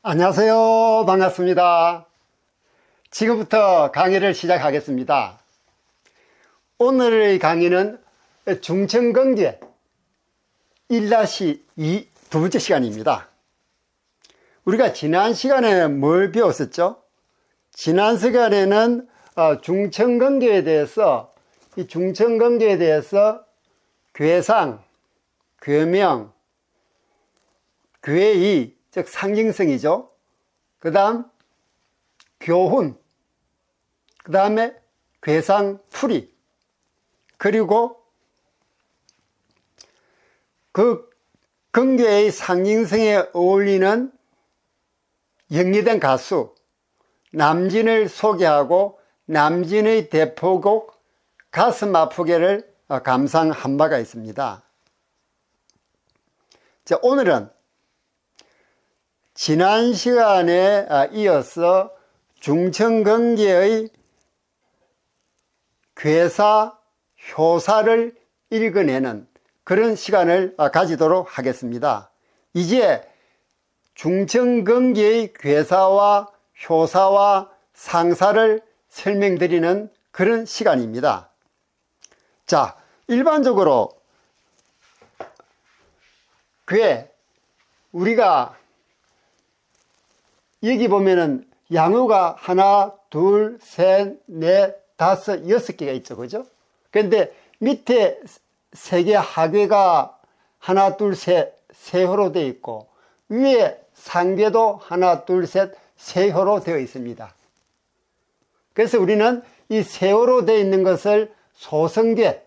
안녕하세요. 반갑습니다. 지금부터 강의를 시작하겠습니다. 오늘의 강의는 중천경제 1-2 두 번째 시간입니다. 우리가 지난 시간에 뭘 배웠었죠? 지난 시간에는 중천경제에 대해서 괴상, 괴명, 괴의, 즉 상징성이죠. 그 다음 교훈, 그 다음에 괴상풀이, 그리고 그 경제의 상징성에 어울리는 영리된 가수 남진을 소개하고 남진의 대표곡 가슴 아프게를 감상한 바가 있습니다. 자, 오늘은 지난 시간에 이어서 중천경제의 괴사, 효사를 읽어내는 그런 시간을 가지도록 하겠습니다. 이제 중천경제의 괴사와 효사와 상사를 설명드리는 그런 시간입니다. 자, 일반적으로 우리가 여기 보면은 양호가 하나, 둘, 셋, 넷, 다섯, 여섯 개가 있죠. 그죠? 근데 밑에 세 개 하괴가 하나, 둘, 셋, 세호로 되어 있고, 위에 상괴도 하나, 둘, 셋, 세호로 되어 있습니다. 그래서 우리는 이 세호로 되어 있는 것을 소성괴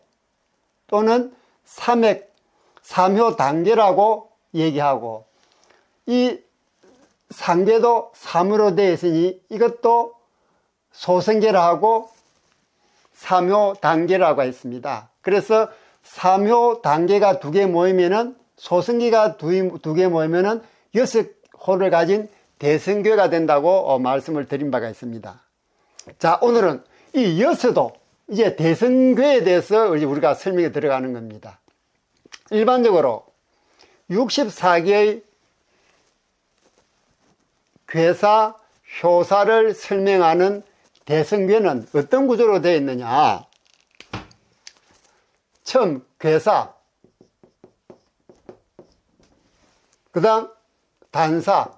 또는 삼효 단계라고 얘기하고, 이 상괴도 3으로 되어 있으니 이것도 소성계라 하고 삼효 단계라고 했습니다. 그래서 삼효 단계가 두 개 모이면은 소성계가 두 개 모이면은 6호를 가진 대성괴가 된다고 말씀을 드린 바가 있습니다. 자, 오늘은 이 여서도 이제 대성괴에 대해서 우리가 설명에 들어가는 겁니다. 일반적으로 64개의 괴사, 효사를 설명하는 대성괴는 어떤 구조로 되어 있느냐? 처음 괴사, 그 다음 단사.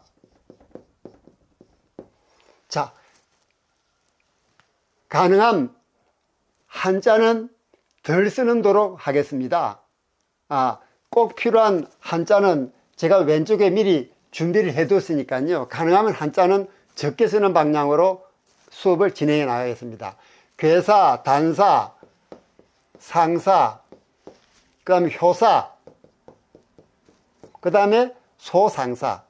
자, 가능한 한자는 덜 쓰는 도록 하겠습니다. 꼭 필요한 한자는 제가 왼쪽에 미리 준비를 해뒀으니까요. 가능하면 한자는 적게 쓰는 방향으로 수업을 진행해 나가겠습니다. 괴사, 단사, 상사, 그 다음에 효사, 그 다음에 소상사.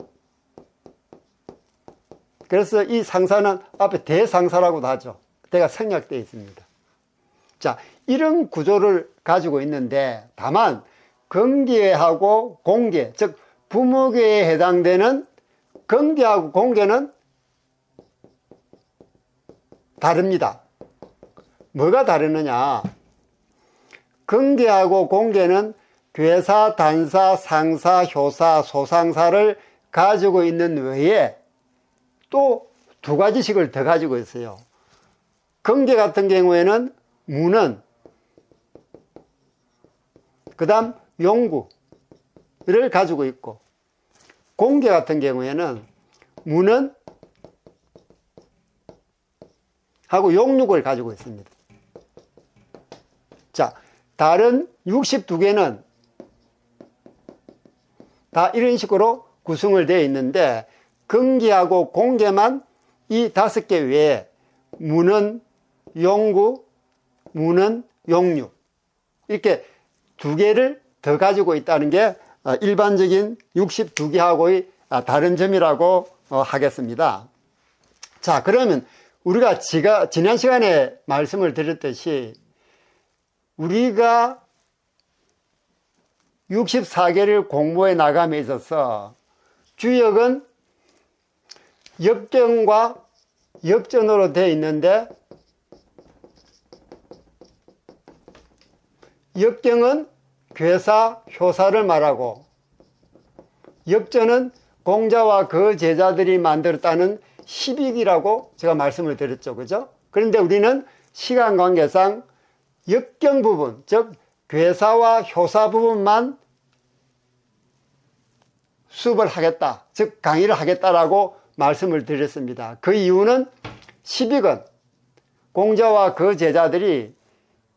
그래서 이 상사는 앞에 대상사라고도 하죠. 대가 생략되어 있습니다. 자, 이런 구조를 가지고 있는데, 다만 경계하고 공계, 즉 부목계에 해당되는 경계하고 공계는 다릅니다. 뭐가 다르느냐? 경계하고 공계는 괴사, 단사, 상사, 효사, 소상사를 가지고 있는 외에 또 두 가지씩을 더 가지고 있어요. 경계 같은 경우에는 무는, 그 다음 용구를 가지고 있고, 공계 같은 경우에는 무는 하고 용육을 가지고 있습니다. 자, 다른 62개는 다 이런 식으로 구성을 되어 있는데, 경계하고 공계만 이 5개 외에 무는 용구, 무는 용육, 이렇게 2개를 더 가지고 있다는 게 일반적인 62개하고의 다른 점이라고 하겠습니다. 자, 그러면 우리가 지난 시간에 말씀을 드렸듯이 우리가 64개를 공부해 나감에 있어서 주역은 역경과 역전으로 되어 있는데, 역경은 괴사, 효사를 말하고, 역전은 공자와 그 제자들이 만들었다는 십익이라고 제가 말씀을 드렸죠. 그죠? 그런데 우리는 시간 관계상 역경 부분, 즉 괴사와 효사 부분만 수업을 하겠다, 즉 강의를 하겠다라고 말씀을 드렸습니다. 그 이유는 십익은 공자와 그 제자들이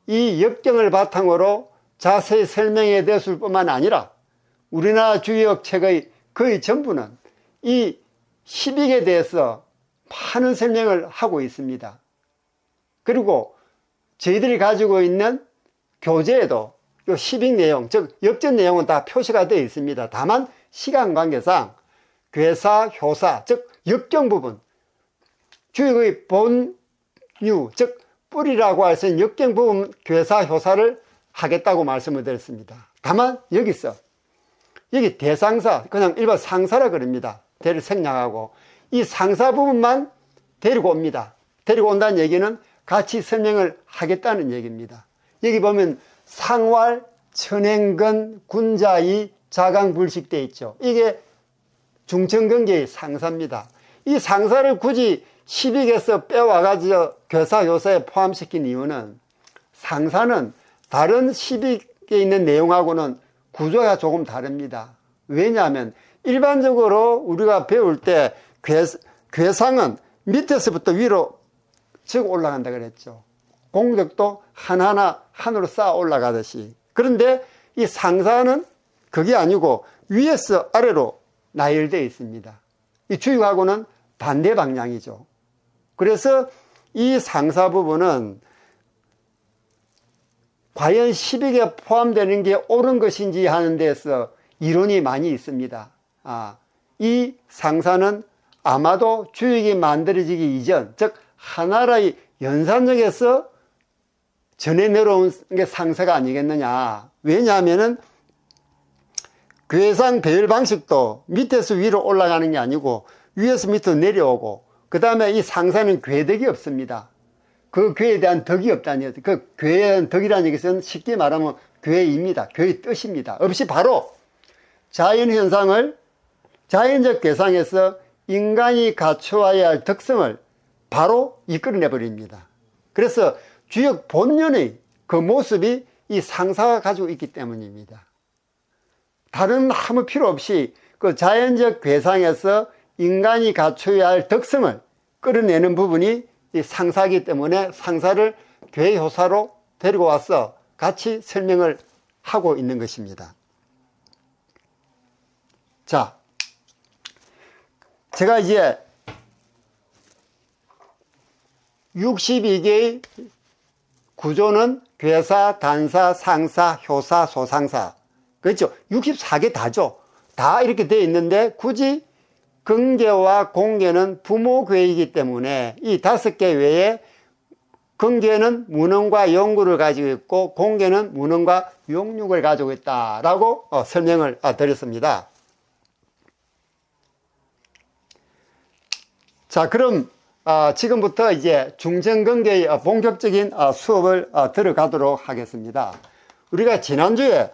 이 역경을 바탕으로 자세히 설명해 냈을 뿐만 아니라 우리나라 주역 책의 거의 전부는 이 십익에 대해서 많은 설명을 하고 있습니다. 그리고 저희들이 가지고 있는 교재에도 이 십익 내용, 즉 역전 내용은 다 표시가 되어 있습니다. 다만 시간 관계상 괴사, 효사, 즉 역경 부분, 주역의 본유, 즉 뿌리라고 할 수 있는 역경 부분 괴사, 효사를 하겠다고 말씀을 드렸습니다. 다만 여기서 여기 대상사, 그냥 일반 상사라 그럽니다. 대를 생략하고 이 상사 부분만 데리고 옵니다. 데리고 온다는 얘기는 같이 설명을 하겠다는 얘기입니다. 여기 보면 상왈, 천행근, 군자이, 자강불식 되어 있죠. 이게 중천근계의 상사입니다. 이 상사를 굳이 십익에서 빼와가지고 괴사, 효사에 포함시킨 이유는 상사는 다른 십익에 있는 내용하고는 구조가 조금 다릅니다. 왜냐하면 일반적으로 우리가 배울 때 괴상은 밑에서부터 위로 쭉 올라간다 그랬죠. 공덕도 하나하나 하늘로 쌓아 올라가듯이. 그런데 이 상사는 그게 아니고 위에서 아래로 나열되어 있습니다. 이 주역하고는 반대 방향이죠. 그래서 이 상사 부분은 과연 십익에 포함되는 게 옳은 것인지 하는 데서 이론이 많이 있습니다. 이 상사는 아마도 주역이 만들어지기 이전, 즉 하나라의 연산역에서 전해 내려온 게 상사가 아니겠느냐. 왜냐하면은 괴상 배열 방식도 밑에서 위로 올라가는 게 아니고 위에서 밑으로 내려오고, 그 다음에 이 상사는 괴덕이 없습니다. 그 괴에 대한 덕이 없다는 얘기. 그 괴에 대한 덕이라는 얘기는 쉽게 말하면 괴입니다. 괴의 뜻입니다. 없이 바로 자연현상을 자연적 괴상에서 인간이 갖추어야 할 특성을 바로 이끌어내 버립니다. 그래서 주역 본연의 그 모습이 이 상사가 가지고 있기 때문입니다. 다른 아무 필요 없이 그 자연적 괴상에서 인간이 갖춰야 할 덕성을 끌어내는 부분이 이 상사이기 때문에 상사를 괴효사로 데리고 와서 같이 설명을 하고 있는 것입니다. 자, 제가 이제 62개의 구조는 괴사, 단사, 상사, 효사, 소상사. 그렇죠? 64개 다죠. 다 이렇게 되어 있는데 굳이 근계와 공계는 부모괴이기 때문에 이 5개 외에 근계는 문헌과 영구를 가지고 있고 공계는 문헌과 용육을 가지고 있다라고 설명을 드렸습니다. 자, 그럼 지금부터 이제 중천근계의 본격적인 수업을 들어가도록 하겠습니다. 우리가 지난주에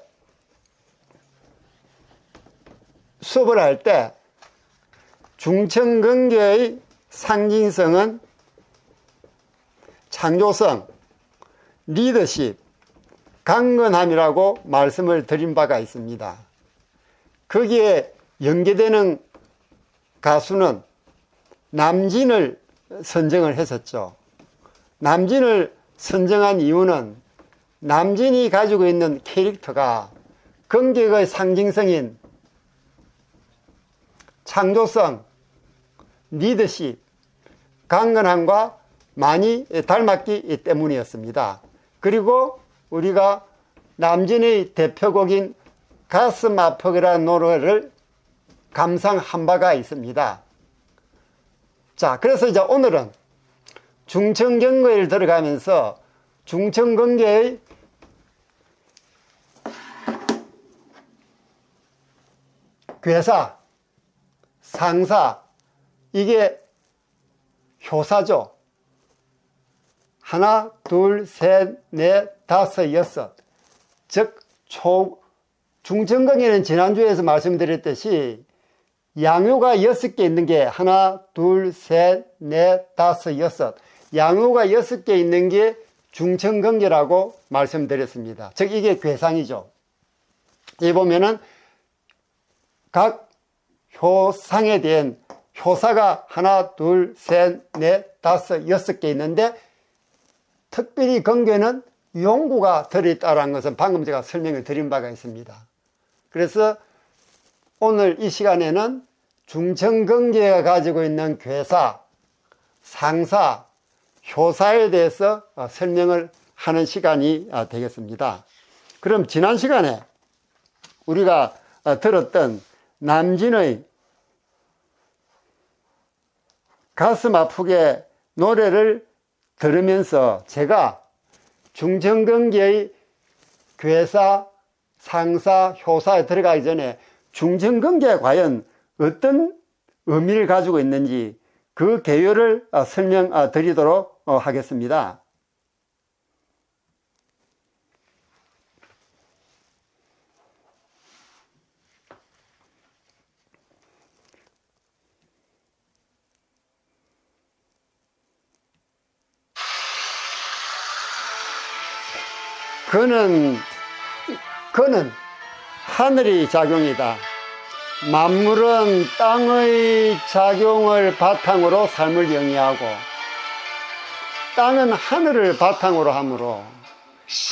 수업을 할 때 중천근계의 상징성은 창조성, 리더십, 강건함이라고 말씀을 드린 바가 있습니다. 거기에 연계되는 가수는 남진을 선정을 했었죠. 남진을 선정한 이유는 남진이 가지고 있는 캐릭터가 근계의 상징성인 창조성, 리더십, 강건함과 많이 닮았기 때문이었습니다. 그리고 우리가 남진의 대표곡인 가슴 아프기라는 노래를 감상한 바가 있습니다. 자, 그래서 이제 오늘은 중천경계를 들어가면서 중천경계의 괴사, 상사, 이게 효사죠. 하나, 둘, 셋, 넷, 다섯, 여섯. 즉, 중천경계는 지난주에서 말씀드렸듯이 양요가 6개 있는 게 하나, 둘, 셋, 넷, 다섯, 여섯. 양요가 6개 있는 게 중천근계라고 말씀드렸습니다. 즉 이게 괴상이죠. 여기 보면은 각 효상에 대한 효사가 하나, 둘, 셋, 넷, 다섯, 6개 있는데 특별히 근계는 용구가 들어있다는 것은 방금 제가 설명을 드린 바가 있습니다. 그래서 오늘 이 시간에는 중천근계가 가지고 있는 괴사, 상사, 효사에 대해서 설명을 하는 시간이 되겠습니다. 그럼 지난 시간에 우리가 들었던 남진의 가슴 아프게 노래를 들으면서 제가 중천근계의 괴사, 상사, 효사에 들어가기 전에 중천근계가 과연 어떤 의미를 가지고 있는지 그 개요를 설명드리도록 하겠습니다. 그는 하늘의 작용이다. 만물은 땅의 작용을 바탕으로 삶을 영위하고 땅은 하늘을 바탕으로 하므로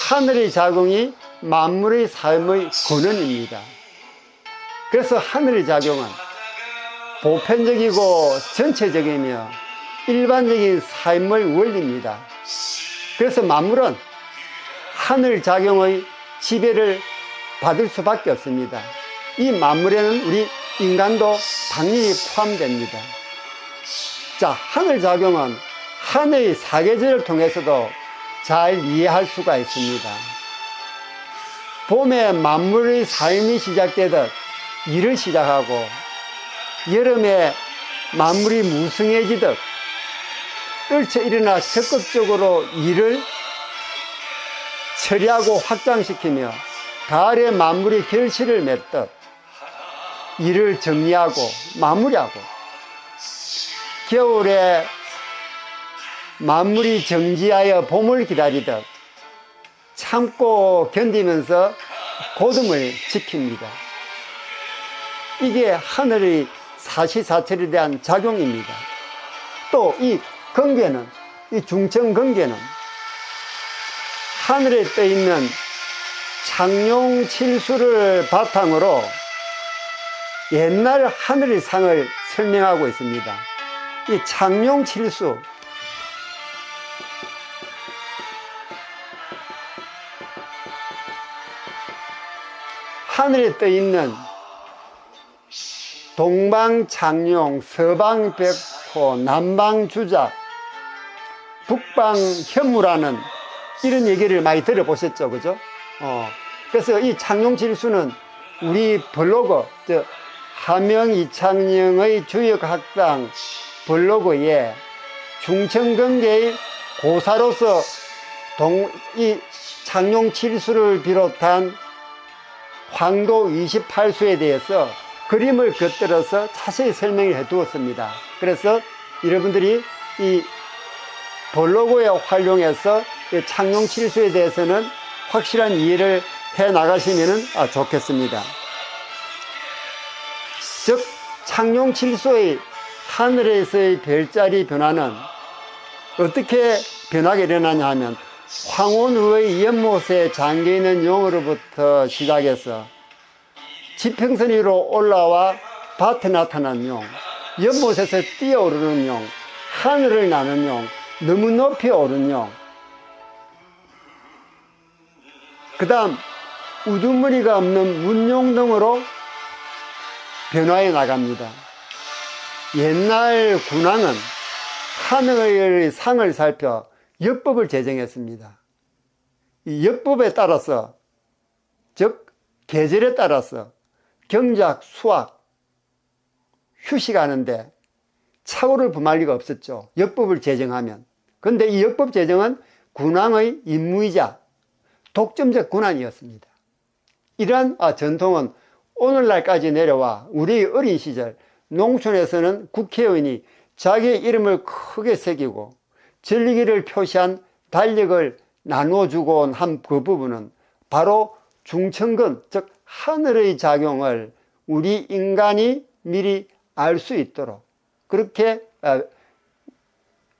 하늘의 작용이 만물의 삶의 근원입니다. 그래서 하늘의 작용은 보편적이고 전체적이며 일반적인 삶의 원리입니다. 그래서 만물은 하늘 작용의 지배를 받을 수밖에 없습니다. 이 만물에는 우리 인간도 당연히 포함됩니다. 자, 하늘 작용은 하늘의 사계절을 통해서도 잘 이해할 수가 있습니다. 봄에 만물의 삶이 시작되듯 일을 시작하고 여름에 만물이 무성해지듯 떨쳐 일어나 적극적으로 일을 처리하고 확장시키며 가을에 만물이 결실을 맺듯 일을 정리하고 마무리하고 겨울에 만물이 정지하여 봄을 기다리듯 참고 견디면서 고듬을 지킵니다. 이게 하늘의 사시사철에 대한 작용입니다. 또 이 근계는, 이 중천근계는 하늘에 떠있는 창룡칠수를 바탕으로 옛날 하늘의 상을 설명하고 있습니다. 이 창룡칠수, 하늘에 떠있는 동방창룡, 서방백호, 남방주작, 북방현무라는 이런 얘기를 많이 들어보셨죠, 그죠? 그래서 이 창룡칠수는 우리 블로그, 하명 이창영의 주역학당 블로그에 중천근계의 고사로서 이 창룡칠수를 비롯한 황도 28수에 대해서 그림을 곁들여서 자세히 설명을 해 두었습니다. 그래서 여러분들이 이 블로그에 활용해서 창룡칠수에 대해서는 확실한 이해를 해 나가시면 좋겠습니다. 즉 창룡칠수의 하늘에서의 별자리 변화는 어떻게 변화가 일어나냐 하면 황혼의 연못에 잠겨있는 용으로부터 시작해서 지평선 위로 올라와 밭에 나타난 용, 연못에서 뛰어오르는 용, 하늘을 나는 용, 너무 높이 오른 용, 그 다음 우두머리가 없는 문용 등으로 변화해 나갑니다. 옛날 군왕은 하늘의 상을 살펴 역법을 제정했습니다. 이 역법에 따라서, 즉 계절에 따라서 경작, 수학, 휴식하는데 착오를 범할 리가 없었죠. 역법을 제정하면. 그런데 이 역법 제정은 군왕의 임무이자 독점적 권한이었습니다. 이러한 전통은 오늘날까지 내려와 우리 어린 시절 농촌에서는 국회의원이 자기의 이름을 크게 새기고 진리기를 표시한 달력을 나눠주곤 한 그 부분은 바로 중천근, 즉 하늘의 작용을 우리 인간이 미리 알 수 있도록 그렇게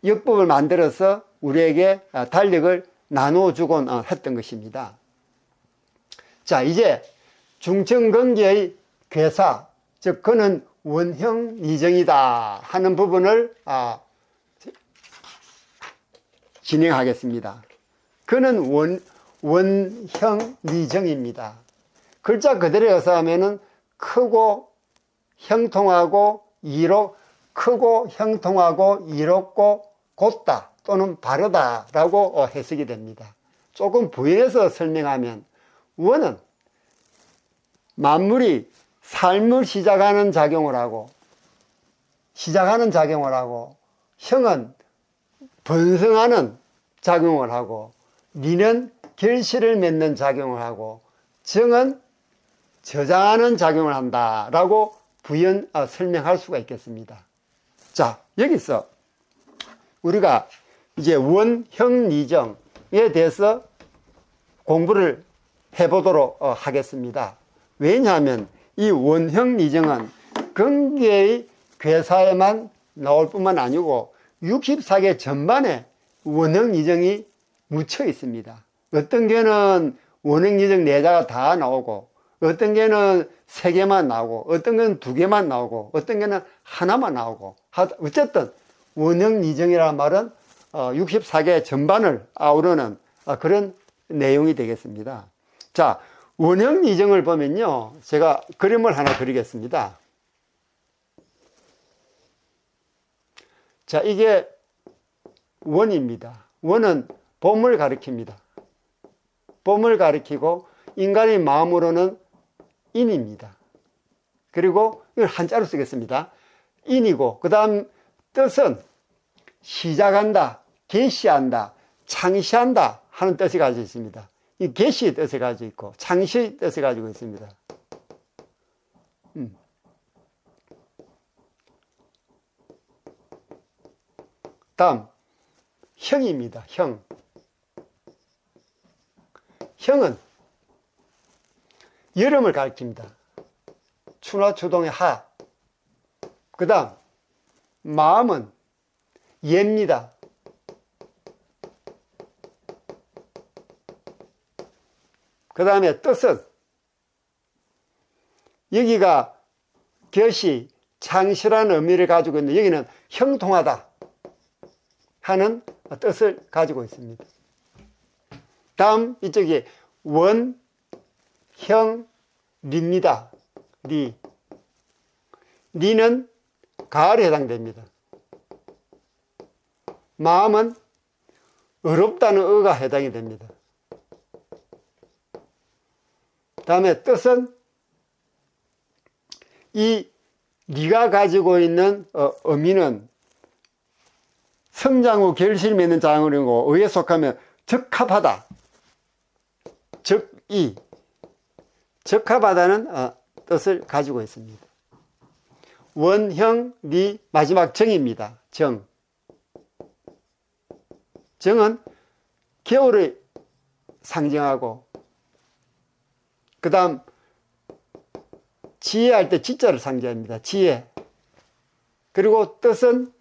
역법을 만들어서 우리에게 달력을 나눠주곤 했던 것입니다. 자, 이제 중천근기의 괴사, 즉 그는 원형이정이다 하는 부분을 진행하겠습니다. 그는 원형이정입니다. 글자 그대로 해석하면은 크고 형통하고 크고 형통하고 이롭고 곧다 또는 바르다라고 해석이 됩니다. 조금 부연해서 설명하면 원은 만물이 삶을 시작하는 작용을 하고 형은 번성하는 작용을 하고 리는 결실을 맺는 작용을 하고 정은 저장하는 작용을 한다라고 설명할 수가 있겠습니다. 자, 여기서 우리가 이제 원형리정에 대해서 공부를 해보도록 하겠습니다. 왜냐하면 이 원형리정은 근계의 괴사에만 나올 뿐만 아니고 64개 전반에 원형리정이 묻혀 있습니다. 어떤 게는 원형리정 4자가 다 나오고 어떤 게는 3개만 나오고 어떤 게는 2개만 나오고 어떤 게는 하나만 나오고 어쨌든 원형리정이라는 말은 64개 전반을 아우르는 그런 내용이 되겠습니다. 자, 원형리정을 보면요, 제가 그림을 하나 그리겠습니다. 자, 이게 원입니다. 원은 봄을 가리킵니다. 봄을 가리키고 인간의 마음으로는 인입니다. 그리고 이걸 한자로 쓰겠습니다. 인이고 그 다음 뜻은 시작한다, 개시한다, 창시한다 하는 뜻이 가지고 있습니다. 이 개시의 뜻을 가지고 있고 창시의 뜻을 가지고 있습니다. 다음 형입니다. 형은 여름을 가리킵니다. 추나 추동의 하. 그 다음 마음은 예입니다. 그 다음에 뜻은 여기가 결시, 창시라는 의미를 가지고 있는데 여기는 형통하다 하는 뜻을 가지고 있습니다. 다음 이쪽이 원, 형, 리입니다. 리는 가을에 해당됩니다. 마음은 어렵다는 어가 해당이 됩니다. 다음에 뜻은 이 리가 가지고 있는 의미는 성장 후 결실 맺는 장으로 의에 속하면 적합하다. 적합하다는 뜻을 가지고 있습니다. 원형, 리, 마지막 정입니다. 정은 겨울을 상징하고 그 다음 지혜할 때 지자를 상징합니다. 지혜. 그리고 뜻은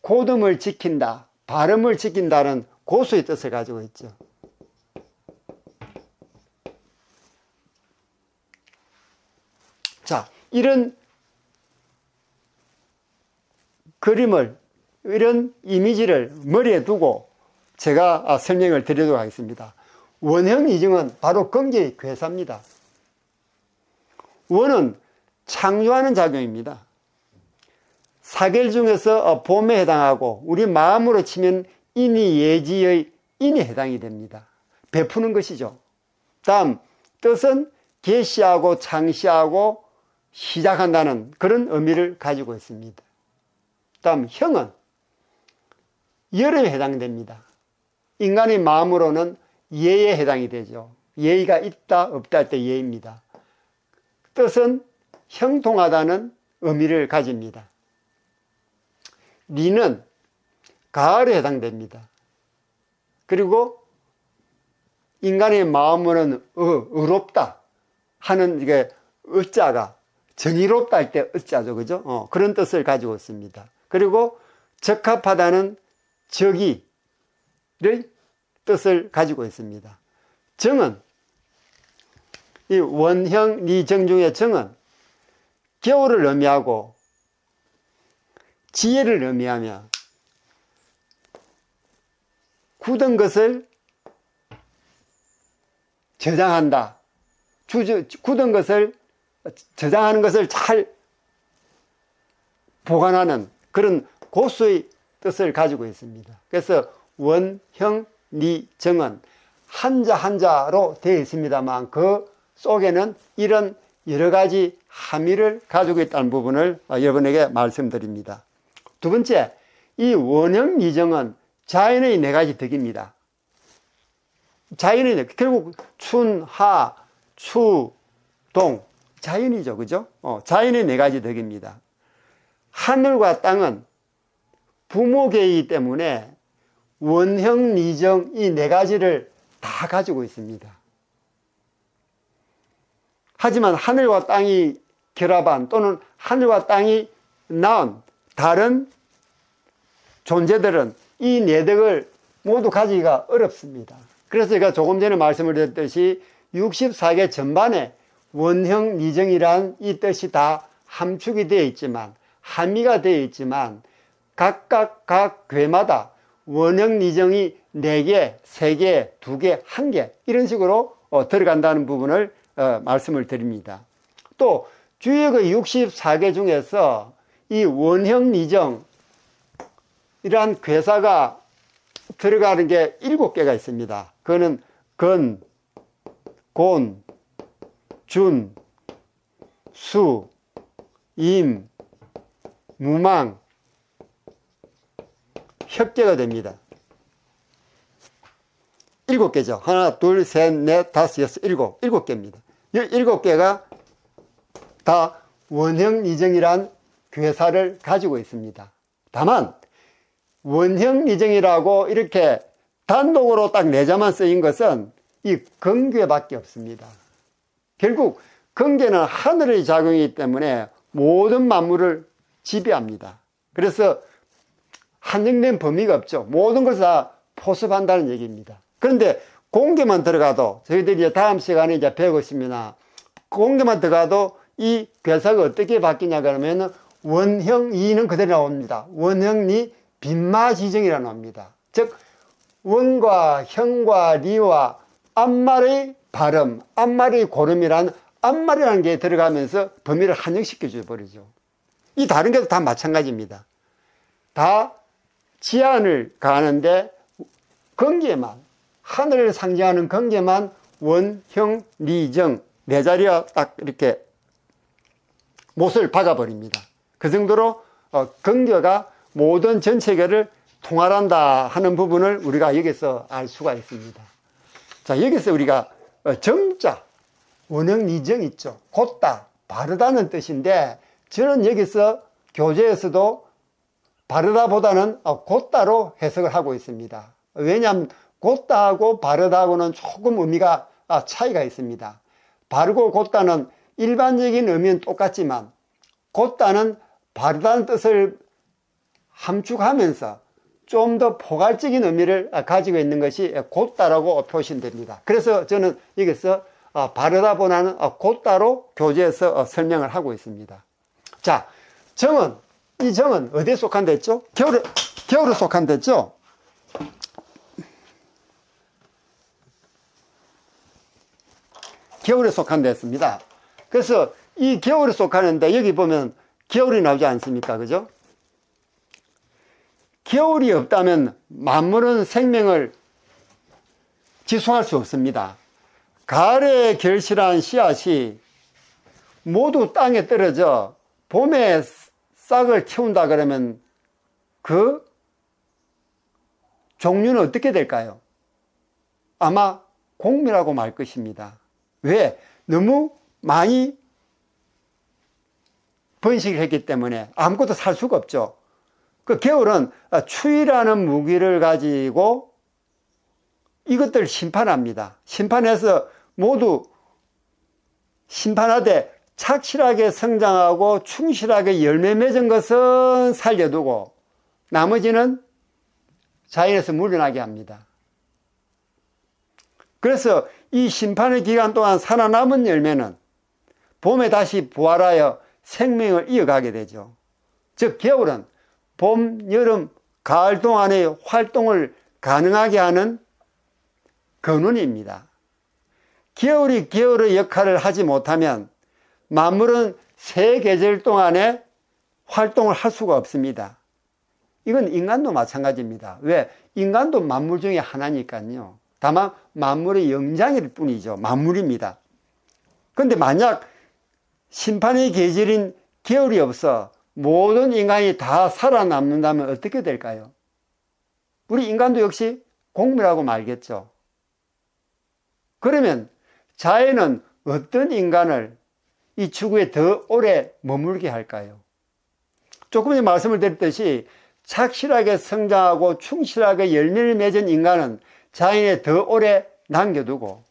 고듬을 지킨다, 발음을 지킨다는 고수의 뜻을 가지고 있죠. 자, 이런 그림을, 이런 이미지를 머리에 두고 제가 설명을 드리도록 하겠습니다. 원형이정은 바로 근계의 괴사입니다. 원은 창조하는 작용입니다. 사계절 중에서 봄에 해당하고 우리 마음으로 치면 인이 예지의 인에 해당이 됩니다. 베푸는 것이죠. 다음 뜻은 개시하고 창시하고 시작한다는 그런 의미를 가지고 있습니다. 다음 형은 여름에 해당됩니다. 인간의 마음으로는 예에 해당이 되죠. 예의가 있다 없다 할 때 예입니다. 뜻은 형통하다는 의미를 가집니다. 리는 가을에 해당됩니다. 그리고 인간의 마음으로는 의롭다 하는 이게 의자가 정의롭다 할 때 의자죠, 그죠? 그런 뜻을 가지고 있습니다. 그리고 적합하다는 적의를 뜻을 가지고 있습니다. 정은 이 원형 리정 중에 정은 겨울을 의미하고 지혜를 의미하며 굳은 것을 저장한다. 굳은 것을 저장하는 것을 잘 보관하는 그런 고수의 뜻을 가지고 있습니다. 그래서 원형 리정은 한자 한자로 되어 있습니다만 그 속에는 이런 여러 가지 함의를 가지고 있다는 부분을 여러분에게 말씀드립니다. 두 번째, 이 원형 리정은 자연의 네 가지 덕입니다. 자연의 결국 춘, 하, 추, 동 자연이죠, 그죠? 자연의 네 가지 덕입니다. 하늘과 땅은 부모계이기 때문에 원형 리정 이 네 가지를 다 가지고 있습니다. 하지만 하늘과 땅이 결합한 또는 하늘과 땅이 낳은 다른 존재들은 이 네 덕을 모두 가지기가 어렵습니다. 그래서 제가 조금 전에 말씀을 드렸듯이 64개 전반에 원형 리정이란 이 뜻이 다 함축이 되어 있지만 함의가 되어 있지만 각각 각 괴마다 원형 리정이 4개, 3개, 2개, 1개 이런 식으로 들어간다는 부분을 말씀을 드립니다. 또 주역의 64개 중에서 이 원형 리정이란 괴사가 들어가는 게 7개가 있습니다. 그거는 건, 곤, 준, 수, 임, 무망, 협계가 됩니다. 7개죠. 하나, 둘, 셋, 넷, 다섯, 여섯, 일곱. 7개입니다. 7개가 다 원형 리정이란 괴사를 가지고 있습니다. 다만 원형 리정이라고 이렇게 단독으로 딱 4자만 쓰인 것은 이 건괴밖에 없습니다. 결국 건괴는 하늘의 작용이기 때문에 모든 만물을 지배합니다. 그래서 한정된 범위가 없죠. 모든 것을 다 포섭한다는 얘기입니다. 그런데 공개만 들어가도 저희들이 이제 다음 시간에 이제 배우겠습니다. 공개만 들어가도 이 괴사가 어떻게 바뀌냐 그러면 원형 이는 그대로 나옵니다. 원형리 빈마지정이라 나옵니다. 즉 원과 형과 리와 앞말의 발음, 앞말의 고름이란 앞말이라는 게 들어가면서 범위를 한정시켜 줘버리죠. 이 다른 것도 다 마찬가지입니다. 다 지안을 가하는데 건계만, 하늘을 상징하는 건계만 원형 리정 네 자리가 딱 이렇게 못을 박아버립니다. 그 정도로 건계가 모든 전체계를 통할한다 하는 부분을 우리가 여기서 알 수가 있습니다. 자, 여기서 우리가 정자, 원형 리정 있죠. 곧다, 바르다는 뜻인데 저는 여기서 교재에서도 바르다보다는 곧다로 해석을 하고 있습니다. 왜냐하면 곧다하고 바르다하고는 조금 의미가 차이가 있습니다. 바르고 곧다는 일반적인 의미는 똑같지만 곧다는 바르다는 뜻을 함축하면서 좀 더 포괄적인 의미를 가지고 있는 것이 곧다라고 표시는 됩니다. 그래서 저는 여기서 바르다보다는 곧다로 교재에서 설명을 하고 있습니다. 자, 정은, 이 정은 어디에 속한다 했죠? 겨울에 속한다 했죠? 겨울에 속한다 했습니다. 그래서 이 겨울에 속하는데 여기 보면 겨울이 나오지 않습니까? 그죠? 겨울이 없다면 만물은 생명을 지속할 수 없습니다. 가을에 결실한 씨앗이 모두 땅에 떨어져 봄에 싹을 틔운다 그러면 그 종류는 어떻게 될까요? 아마 공멸하고 말 것입니다. 왜? 너무 많이 번식을 했기 때문에 아무것도 살 수가 없죠. 그 겨울은 추위라는 무기를 가지고 이것들을 심판합니다. 심판해서 모두 심판하되 착실하게 성장하고 충실하게 열매 맺은 것은 살려두고 나머지는 자연에서 물러나게 합니다. 그래서 이 심판의 기간 동안 살아남은 열매는 봄에 다시 부활하여 생명을 이어가게 되죠. 즉 겨울은 봄, 여름, 가을 동안의 활동을 가능하게 하는 근원입니다. 겨울이 겨울의 역할을 하지 못하면 만물은 세 계절 동안에 활동을 할 수가 없습니다. 이건 인간도 마찬가지입니다. 왜? 인간도 만물 중에 하나니까요. 다만 만물의 영장일 뿐이죠. 만물입니다. 그런데 만약 심판의 계절인 겨울이 없어 모든 인간이 다 살아남는다면 어떻게 될까요? 우리 인간도 역시 공멸하고 말겠죠. 그러면 자연은 어떤 인간을 이 지구에 더 오래 머물게 할까요? 조금 전에 말씀을 드렸듯이 착실하게 성장하고 충실하게 열매를 맺은 인간은 자연에 더 오래 남겨두고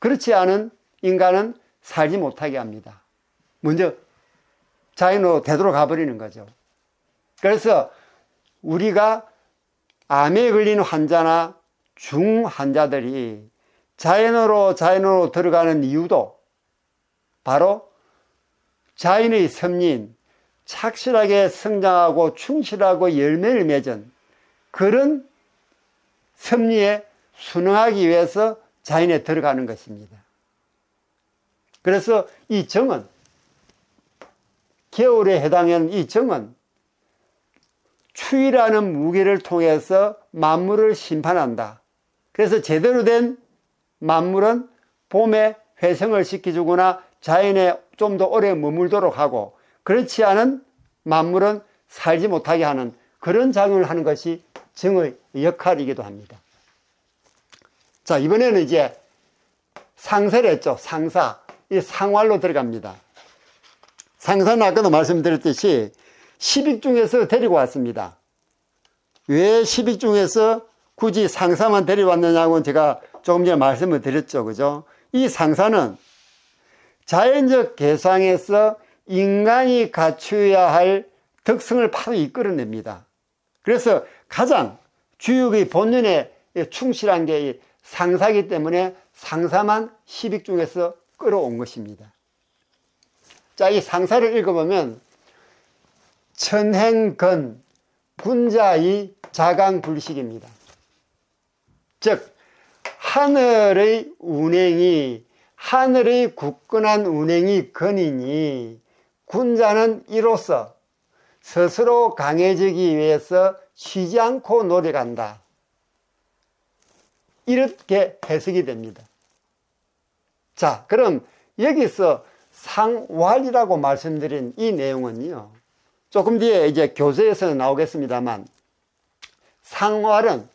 그렇지 않은 인간은 살지 못하게 합니다. 먼저 자연으로 되돌아가 버리는 거죠. 그래서 우리가 암에 걸린 환자나 중환자들이 자연으로 들어가는 이유도 바로 자연의 섭리인 착실하게 성장하고 충실하고 열매를 맺은 그런 섭리에 순응하기 위해서 자연에 들어가는 것입니다. 그래서 이 정은, 겨울에 해당하는 이 정은 추위라는 무게를 통해서 만물을 심판한다. 그래서 제대로 된 만물은 봄에 회생을 시켜주거나 자연에 좀 더 오래 머물도록 하고 그렇지 않은 만물은 살지 못하게 하는 그런 작용을 하는 것이 정의 역할이기도 합니다. 자, 이번에는 이제 상사를 했죠. 상사. 이 상활로 들어갑니다. 상사는 아까도 말씀드렸듯이 10익 중에서 데리고 왔습니다. 왜 10익 중에서 굳이 상사만 데려왔느냐고는 제가 조금 전에 말씀을 드렸죠. 그죠? 이 상사는 자연적 계상에서 인간이 갖추어야 할 덕성을 바로 이끌어냅니다. 그래서 가장 주육의 본연에 충실한 게 상사이기 때문에 상사만 10익 중에서 끌어온 것입니다. 자, 이 상사를 읽어보면 천행근 군자의 자강불식입니다. 즉 하늘의 운행이 하늘의 굳건한 운행이 근이니 군자는 이로써 스스로 강해지기 위해서 쉬지 않고 노력한다. 이렇게 해석이 됩니다. 자, 그럼 여기서 상활이라고 말씀드린 이 내용은요, 조금 뒤에 이제 교재에서 나오겠습니다만 상활은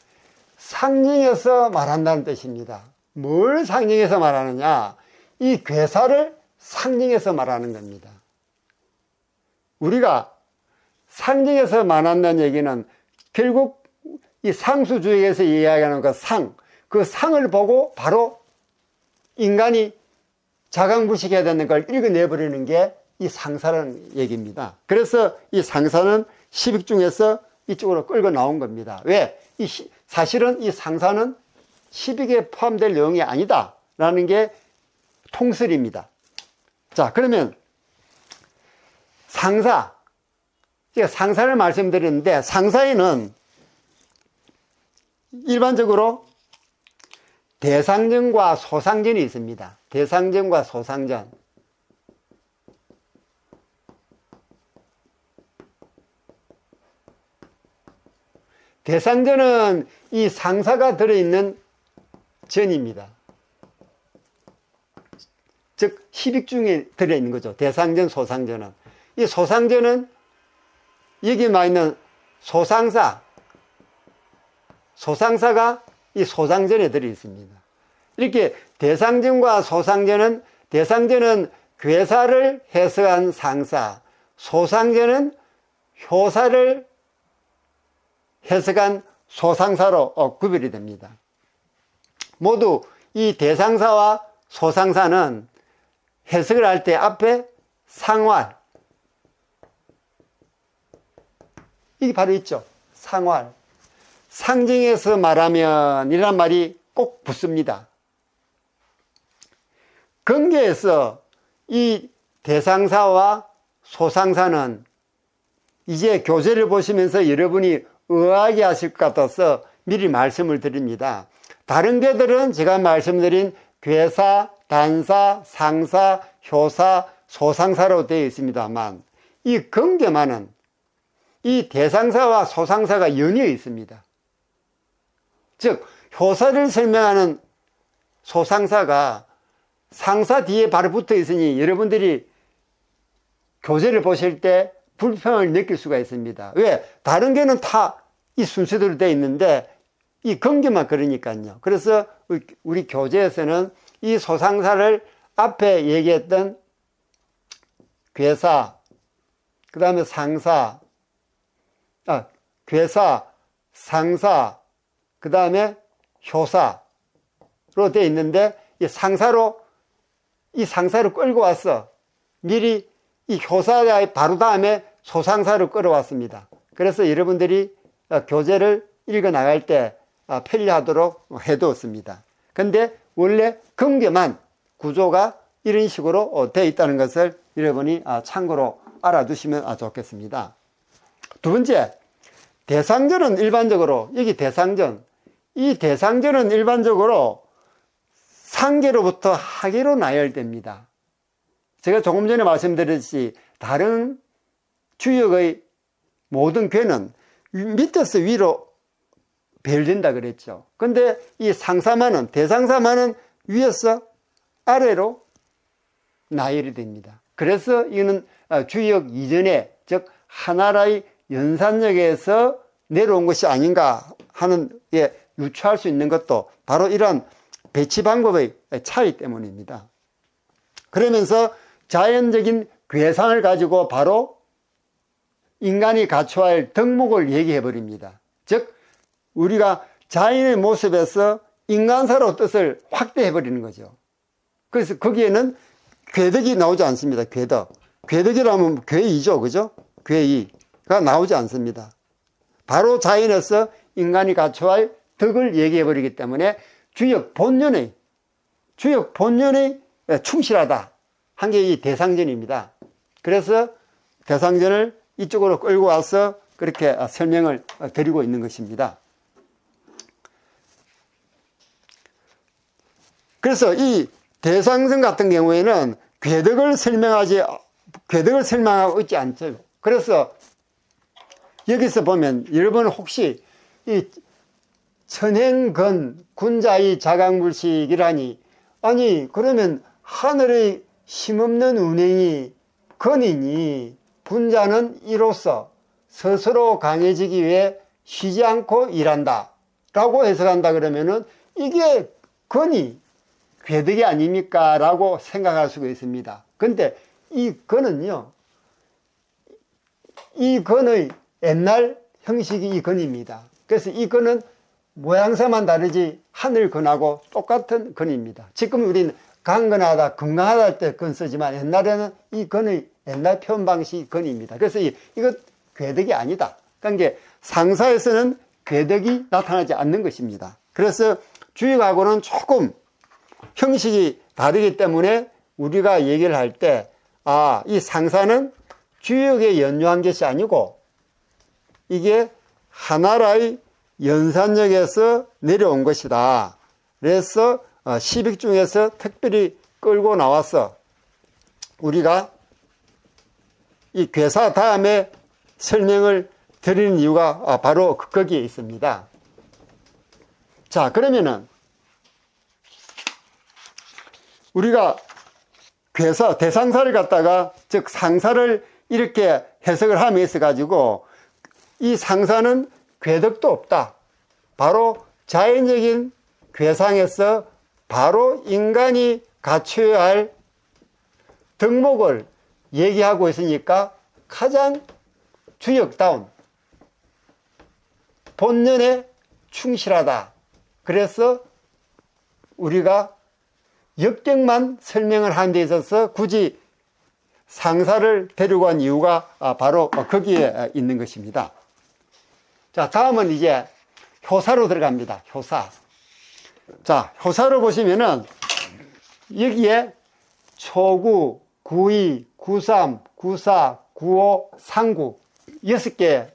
상징해서 말한다는 뜻입니다. 뭘 상징해서 말하느냐? 이 괴사를 상징해서 말하는 겁니다. 우리가 상징해서 말한다는 얘기는 결국 이 상수주의에서 이야기하는 그 상을 보고 바로 인간이 자강불식해야 되는 걸 읽어내버리는 게 이 상사라는 얘기입니다. 그래서 이 상사는 10익 중에서 이쪽으로 끌고 나온 겁니다. 왜? 사실은 이 상사는 10익에 포함될 내용이 아니다 라는 게 통설입니다. 자, 그러면 상사, 제가 상사를 말씀드렸는데 상사에는 일반적으로 대상전과 소상전이 있습니다. 대상전과 소상전. 대상전은 이 상사가 들어있는 전입니다. 즉 10익 중에 들어있는 거죠. 대상전, 소상전은. 이 소상전은 여기 나 있는 소상사가 이 소상전에 들어있습니다. 이렇게 대상전과 소상전은, 대상전은 괴사를 해석한 상사, 소상제는 효사를 해석한 소상사로 구별이 됩니다. 모두 이 대상사와 소상사는 해석을 할 때 앞에 상활, 이게 바로 있죠. 상활. 상징에서 말하면 이란 말이 꼭 붙습니다. 경계에서 이 대상사와 소상사는 이제 교재를 보시면서 여러분이 의아하게 하실 것 같아서 미리 말씀을 드립니다. 다른 데들은 제가 말씀드린 괴사, 단사, 상사, 효사, 소상사로 되어 있습니다만 이 경계만은 이 대상사와 소상사가 연이어 있습니다. 즉 효사를 설명하는 소상사가 상사 뒤에 바로 붙어 있으니 여러분들이 교재를 보실 때 불편을 느낄 수가 있습니다. 왜? 다른 게는 다 이 순서대로 되어 있는데 이 경계만 그러니까요. 그래서 우리 교재에서는 이 소상사를 앞에 얘기했던 괴사, 그 다음에 상사, 괴사, 상사, 그 다음에 효사로 되어 있는데 이 상사로 끌고 왔어. 미리 이 효사의 바로 다음에 소상사로 끌어왔습니다. 그래서 여러분들이 교재를 읽어 나갈 때 편리하도록 해두었습니다. 근데 원래 경계만 구조가 이런 식으로 되어 있다는 것을 여러분이 참고로 알아두시면 좋겠습니다. 두 번째, 대상전은 일반적으로, 여기 대상전, 이 대상전은 일반적으로 상계로부터 하계로 나열됩니다. 제가 조금 전에 말씀드렸듯이 다른 주역의 모든 괴는 밑에서 위로 배열된다 그랬죠. 근데 이 상사만은, 대상사만은 위에서 아래로 나열이 됩니다. 그래서 이거는 주역 이전에, 즉 하나라의 연산역에서 내려온 것이 아닌가 하는 게 유추할 수 있는 것도 바로 이러한 배치 방법의 차이 때문입니다. 그러면서 자연적인 괴상을 가지고 바로 인간이 갖춰야 할 덕목을 얘기해 버립니다. 즉 우리가 자연의 모습에서 인간사로 뜻을 확대해 버리는 거죠. 그래서 거기에는 괴덕이 나오지 않습니다. 괴덕이라면 괴이죠. 그죠? 괴이가 나오지 않습니다. 바로 자연에서 인간이 갖춰야 할 덕을 얘기해 버리기 때문에 주역 본연의 충실하다 한 게 이 대상전입니다. 그래서 대상전을 이쪽으로 끌고 와서 그렇게 설명을 드리고 있는 것입니다. 그래서 이 대상전 같은 경우에는 괴덕을 설명하고 있지 않죠. 그래서 여기서 보면 여러분 혹시 이 천행근 군자의 자강불식이라니, 아니 그러면 하늘의 힘없는 운행이 근이니 군자는 이로써 스스로 강해지기 위해 쉬지 않고 일한다 라고 해석한다 그러면은 이게 근이 괴덕이 아닙니까? 라고 생각할 수가 있습니다. 근데 이 근은요, 이 근의 옛날 형식이 이 근입니다. 그래서 이 근은 모양새만 다르지 하늘 근하고 똑같은 근입니다. 지금 우리는 강건하다, 건강하다 할 때 근 쓰지만 옛날에는 이 근의 옛날 표현 방식이 근입니다. 그래서 이거 괴덕이 아니다. 그러니까 상사에서는 괴덕이 나타나지 않는 것입니다. 그래서 주역하고는 조금 형식이 다르기 때문에 우리가 얘기를 할 때, 이 상사는 주역에 연유한 것이 아니고 이게 하나라의 연산역에서 내려온 것이다. 그래서 시빅 중에서 특별히 끌고 나와서 우리가 이 괴사 다음에 설명을 드리는 이유가 바로 거기에 있습니다. 자, 그러면은 우리가 괴사, 대상사를 갖다가, 즉 상사를 이렇게 해석을 함에 있어 가지고 이 상사는 괴덕도 없다. 바로 자연적인 괴상에서 바로 인간이 갖춰야 할 덕목을 얘기하고 있으니까 가장 주역다운 본연에 충실하다. 그래서 우리가 역경만 설명을 하는 데 있어서 굳이 상사를 데리고 간 이유가 바로 거기에 있는 것입니다. 자, 다음은 이제 효사로 들어갑니다. 효사. 자, 효사로 보시면은 여기에 초구, 구이, 구삼, 구사, 구오, 상구 6개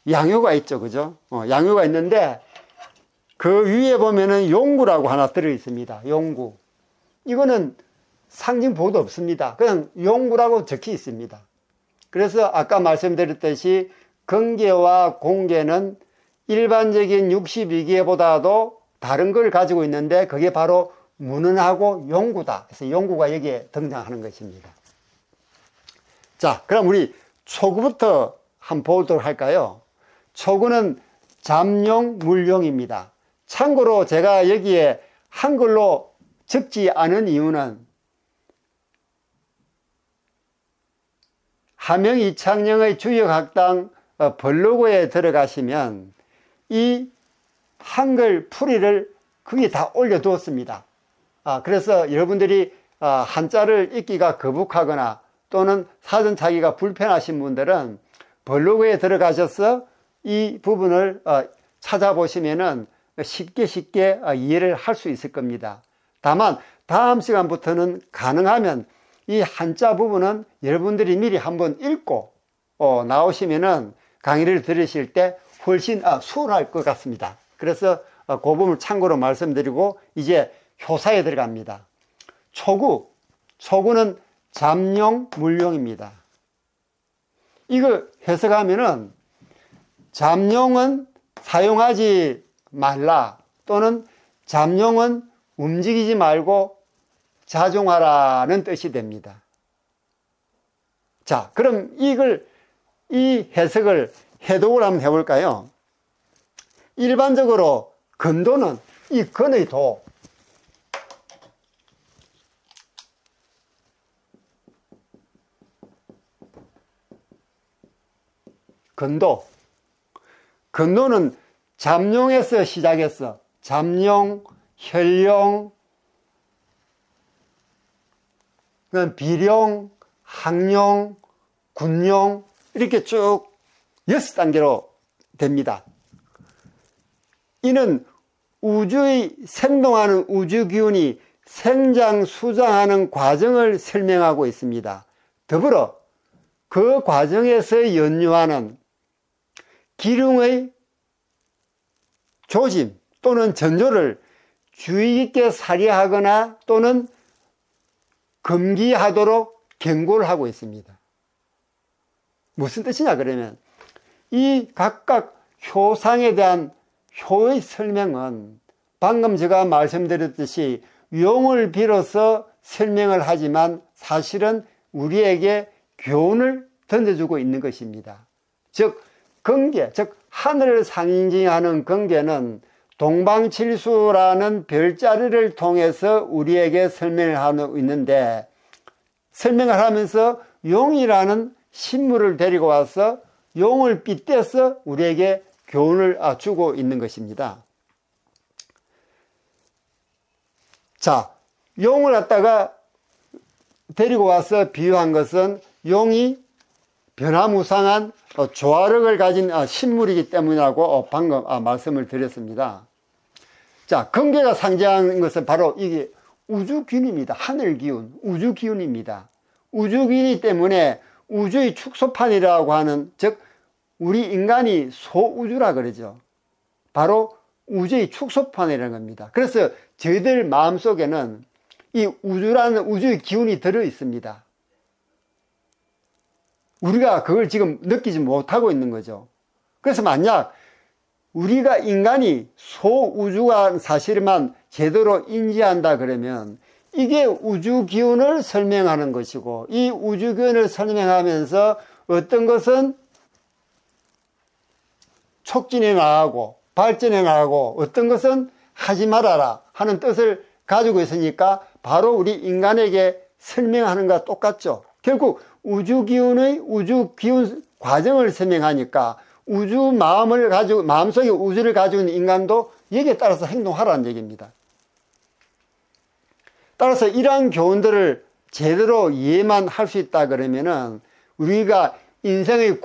양효가 있죠. 그죠? 양효가 있는데 그 위에 보면은 용구라고 하나 들어 있습니다. 용구. 이거는 상징보도 없습니다. 그냥 용구라고 적혀 있습니다. 그래서 아까 말씀드렸듯이 건계와 공계는 일반적인 62개보다도 다른 걸 가지고 있는데 그게 바로 문헌하고 용구다. 그래서 용구가 여기에 등장하는 것입니다. 자, 그럼 우리 초구부터 한번 보도록 할까요? 초구는 잠용, 물용입니다. 참고로 제가 여기에 한글로 적지 않은 이유는 하명 이창영의 주역학당 블로그에 들어가시면 이 한글 풀이를 거기에 다 올려두었습니다. 그래서 여러분들이 한자를 읽기가 거북하거나 또는 사전 찾기가 불편하신 분들은 블로그에 들어가셔서 이 부분을 찾아보시면은 쉽게 이해를 할 수 있을 겁니다. 다만 다음 시간부터는 가능하면 이 한자 부분은 여러분들이 미리 한번 읽고 나오시면은 강의를 들으실 때 훨씬 수월할 것 같습니다. 그래서 그 부분을 참고로 말씀드리고 이제 효사에 들어갑니다. 초구는 잠용, 물용입니다. 이거 해석하면은 잠용은 사용하지 말라 또는 잠용은 움직이지 말고 자중하라는 뜻이 됩니다. 자, 그럼 이 해석을 해독을 한번 해볼까요? 일반적으로 건도는 이 건의 도, 건도는 잠용에서 시작해서 잠용, 혈용, 비룡, 항용, 군용 이렇게 쭉 6단계로 됩니다. 이는 우주의 생동하는 우주기운이 생장수장하는 과정을 설명하고 있습니다. 더불어 그 과정에서 연유하는 기륭의 조짐 또는 전조를 주의 깊게 살해하거나 또는 금기하도록 경고를 하고 있습니다. 무슨 뜻이냐 그러면 이 각각 효상에 대한 효의 설명은 방금 제가 말씀드렸듯이 용을 빌어서 설명을 하지만 사실은 우리에게 교훈을 던져주고 있는 것입니다. 즉 건계, 즉 하늘을 상징하는 건계는 동방칠수라는 별자리를 통해서 우리에게 설명을 하고 있는데 설명을 하면서 용이라는 신물을 데리고 와서 용을 빗대서 우리에게 교훈을 주고 있는 것입니다. 자, 용을 갖다가 데리고 와서 비유한 것은 용이 변화무쌍한 조화력을 가진 신물이기 때문이라고 방금 말씀을 드렸습니다. 자, 건계가 상징하는 것은 바로 이게 우주기운입니다. 하늘기운, 우주기운입니다. 우주기운이기 때문에 우주의 축소판이라고 하는, 즉 우리 인간이 소우주라 그러죠. 바로 우주의 축소판이라는 겁니다. 그래서 저희들 마음속에는 이 우주라는 우주의 기운이 들어 있습니다. 우리가 그걸 지금 느끼지 못하고 있는 거죠. 그래서 만약 우리가 인간이 소우주가 사실만 제대로 인지한다 그러면 이게 우주 기운을 설명하는 것이고, 이 우주 기운을 설명하면서 어떤 것은 촉진해 나가고 발전해 나가고 어떤 것은 하지 말아라 하는 뜻을 가지고 있으니까 바로 우리 인간에게 설명하는 것과 똑같죠. 결국 우주 기운 과정을 설명하니까 우주 마음을 가지고, 마음속에 우주를 가지고 있는 인간도 여기에 따라서 행동하라는 얘기입니다. 따라서 이러한 교훈들을 제대로 이해만 할 수 있다 그러면은 우리가 인생의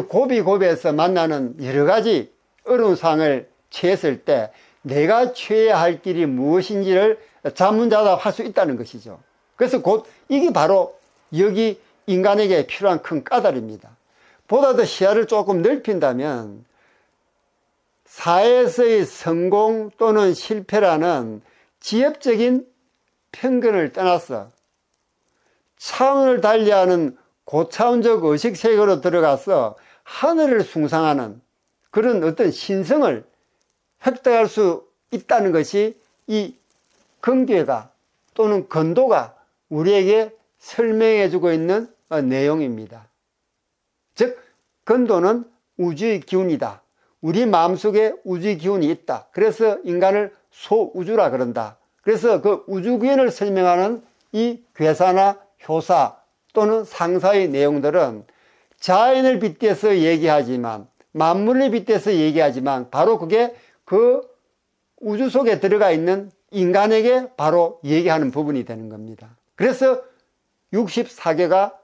고비고비에서 만나는 여러 가지 어려운 상황을 처했을 때 내가 취해야 할 길이 무엇인지를 자문자답할 수 있다는 것이죠. 그래서 곧 이게 바로 여기 인간에게 필요한 큰 까닭입니다. 보다 더 시야를 조금 넓힌다면 사회에서의 성공 또는 실패라는 지엽적인 편견을 떠나서 차원을 달리하는 고차원적 의식세계로 들어가서 하늘을 숭상하는 그런 어떤 신성을 획득할 수 있다는 것이 이 근괴가 또는 건도가 우리에게 설명해 주고 있는 내용입니다. 즉 건도는 우주의 기운이다. 우리 마음속에 우주의 기운이 있다. 그래서 인간을 소우주라 그런다. 그래서 그 우주기운을 설명하는 이 괴사나 효사 또는 상사의 내용들은 자연을 빗대서 얘기하지만, 만물을 빗대서 얘기하지만 바로 그게 그 우주 속에 들어가 있는 인간에게 바로 얘기하는 부분이 되는 겁니다. 그래서 64개가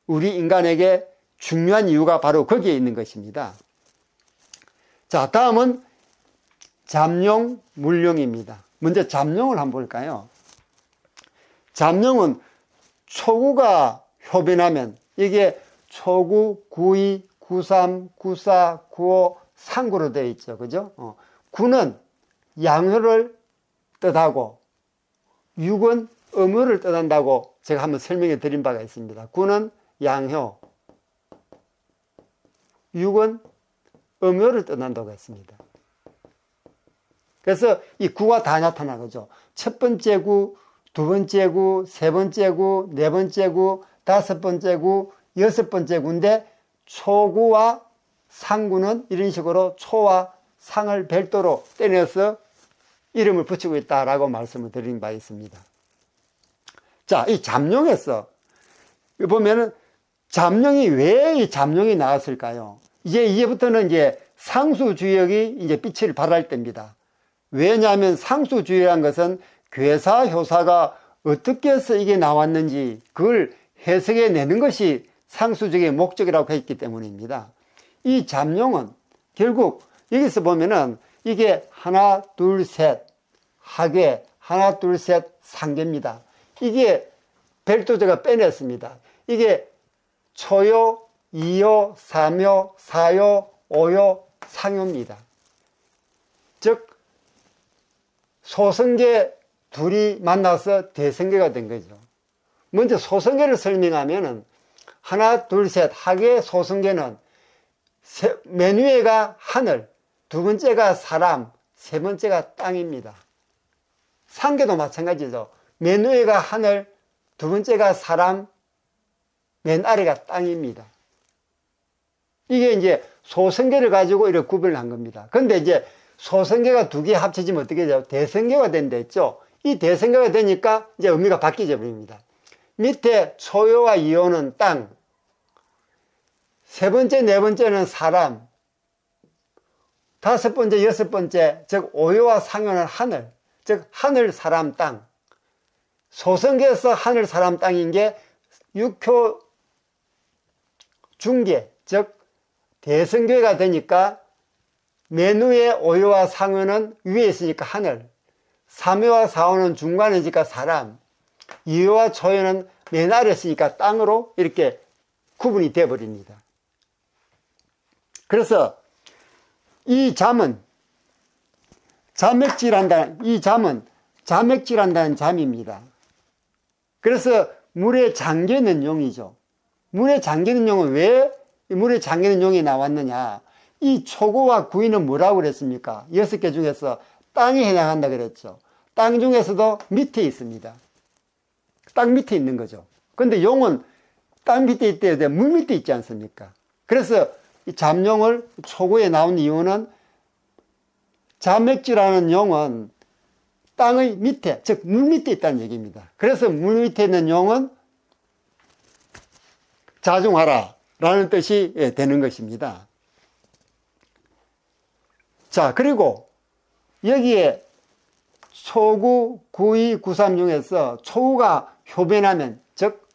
우리 인간에게 중요한 이유가 바로 거기에 있는 것입니다. 자, 다음은 잠룡, 물룡입니다. 먼저 잠룡을 한번 볼까요? 잠룡은 초구가 효변하면 이게 초구, 구이, 구삼, 구사, 구오, 상구로 되어 있죠. 그죠? 구는 양효를 뜻하고 육은 음효를 뜻한다고 제가 한번 설명해 드린 바가 있습니다. 구는 양효, 육은 음효를 뜻한다고 했습니다. 그래서 이 구가 다 나타나죠. 첫 번째 구, 두 번째 구, 세 번째 구, 네 번째 구, 다섯 번째 구, 여섯 번째 구인데 초구와 상구는 이런 식으로 초와 상을 별도로 떼내서 이름을 붙이고 있다라고 말씀을 드린 바 있습니다. 자, 이 잠룡에서 보면은 잠룡이 왜 이 잠룡이 나왔을까요? 이제부터는 이제 상수주역이 이제 빛을 발할 때입니다. 왜냐하면 상수주역이라는 것은 괴사, 효사가 어떻게 해서 이게 나왔는지 그걸 해석해 내는 것이 상수적의 목적이라고 했기 때문입니다. 이 잠룡은 결국 여기서 보면은 이게 하나, 둘, 셋, 하괴, 하나, 둘, 셋, 상괴입니다. 이게 별도 제가 빼냈습니다. 이게 초요, 이요, 삼요, 사요, 오요, 상요입니다. 즉 소성계 둘이 만나서 대성계가 된 거죠. 먼저 소성계를 설명하면은 하나, 둘, 셋, 하계 소성계는 맨 위에가 하늘, 두 번째가 사람, 세 번째가 땅입니다. 상계도 마찬가지죠. 맨 위에가 하늘, 두 번째가 사람, 맨 아래가 땅입니다. 이게 이제 소성계를 가지고 이렇게 구별을 한 겁니다. 그런데 이제 소성계가 두 개 합쳐지면 어떻게 돼요? 대성계가 된다 했죠. 이 대성계가 되니까 이제 의미가 바뀌어 버립니다. 밑에 초요와 이요는 땅, 세 번째, 네 번째는 사람, 다섯 번째, 여섯 번째, 즉 오요와 상요는 하늘, 즉 하늘, 사람, 땅. 소성계에서 하늘, 사람, 땅인 게 육효 중계, 즉 대성계가 되니까 맨 위에 오요와 상요는 위에 있으니까 하늘, 삼요와 사요는 중간에 있으니까 사람, 이요와 초요는 맨 아래에 있으니까 땅으로 이렇게 구분이 되어버립니다. 그래서 이 잠은 잠액질한다는 잠입니다. 그래서 물에 잠기는 용이죠. 물에 잠기는 용은 왜 물에 잠기는 용이 나왔느냐? 이 초구와 구이는 뭐라고 그랬습니까? 6개 중에서 땅에 해당한다 그랬죠. 땅 중에서도 밑에 있습니다. 땅 밑에 있는 거죠. 그런데 용은 땅 밑에 있대야 돼. 물 밑에 있지 않습니까? 그래서 이 잠용을 초구에 나온 이유는 잠액지라는 용은 땅의 밑에, 즉 물 밑에 있다는 얘기입니다. 그래서 물 밑에 있는 용은 자중하라 라는 뜻이 되는 것입니다. 자, 그리고 여기에 초구, 구이, 구삼 중에서 초구가 효변하면, 즉,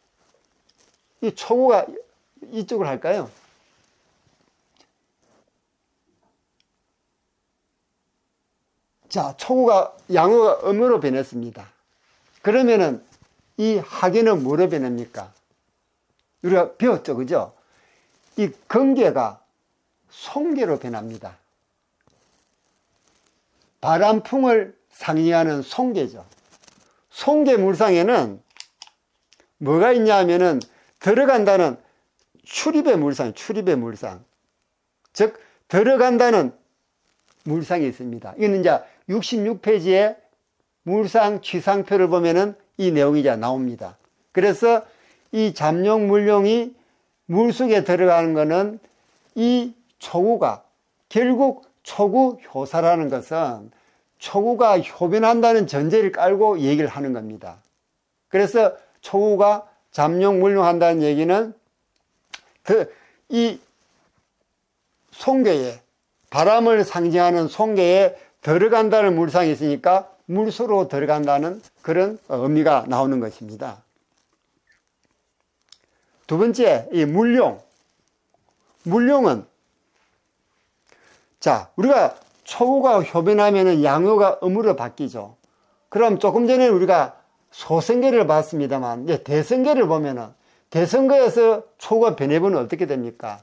이 초구가 이쪽으로 할까요? 자, 초구가 양어가 음으로 변했습니다. 그러면은 이 하계는 뭐로 변합니까? 우리가 배웠죠, 그죠? 이 건계가 송계로 변합니다. 바람풍을 상징하는 송계죠. 송계 물상에는 뭐가 있냐 하면은 들어간다는 출입의 물상, 출입의 물상. 즉, 들어간다는 물상이 있습니다. 이거는 이제 66페이지에 물상 취상표를 보면은 이 내용이 이제 나옵니다. 그래서 이 잠룡 물룡이 물속에 들어가는 것은 이 초구가 결국 초구 효사라는 것은 초구가 효변한다는 전제를 깔고 얘기를 하는 겁니다. 그래서 초구가 잠룡 물룡한다는 얘기는 이 송계에 바람을 상징하는 송계에 들어간다는 물상이 있으니까 물속으로 들어간다는 그런 의미가 나오는 것입니다. 두 번째, 이 물룡. 물룡은, 자, 우리가 초구가 효변하면 양어가 음으로 바뀌죠. 그럼 조금 전에 우리가 소성계를 봤습니다만, 이제 대성계를 보면은, 대성계에서 초구가 변해보면 어떻게 됩니까?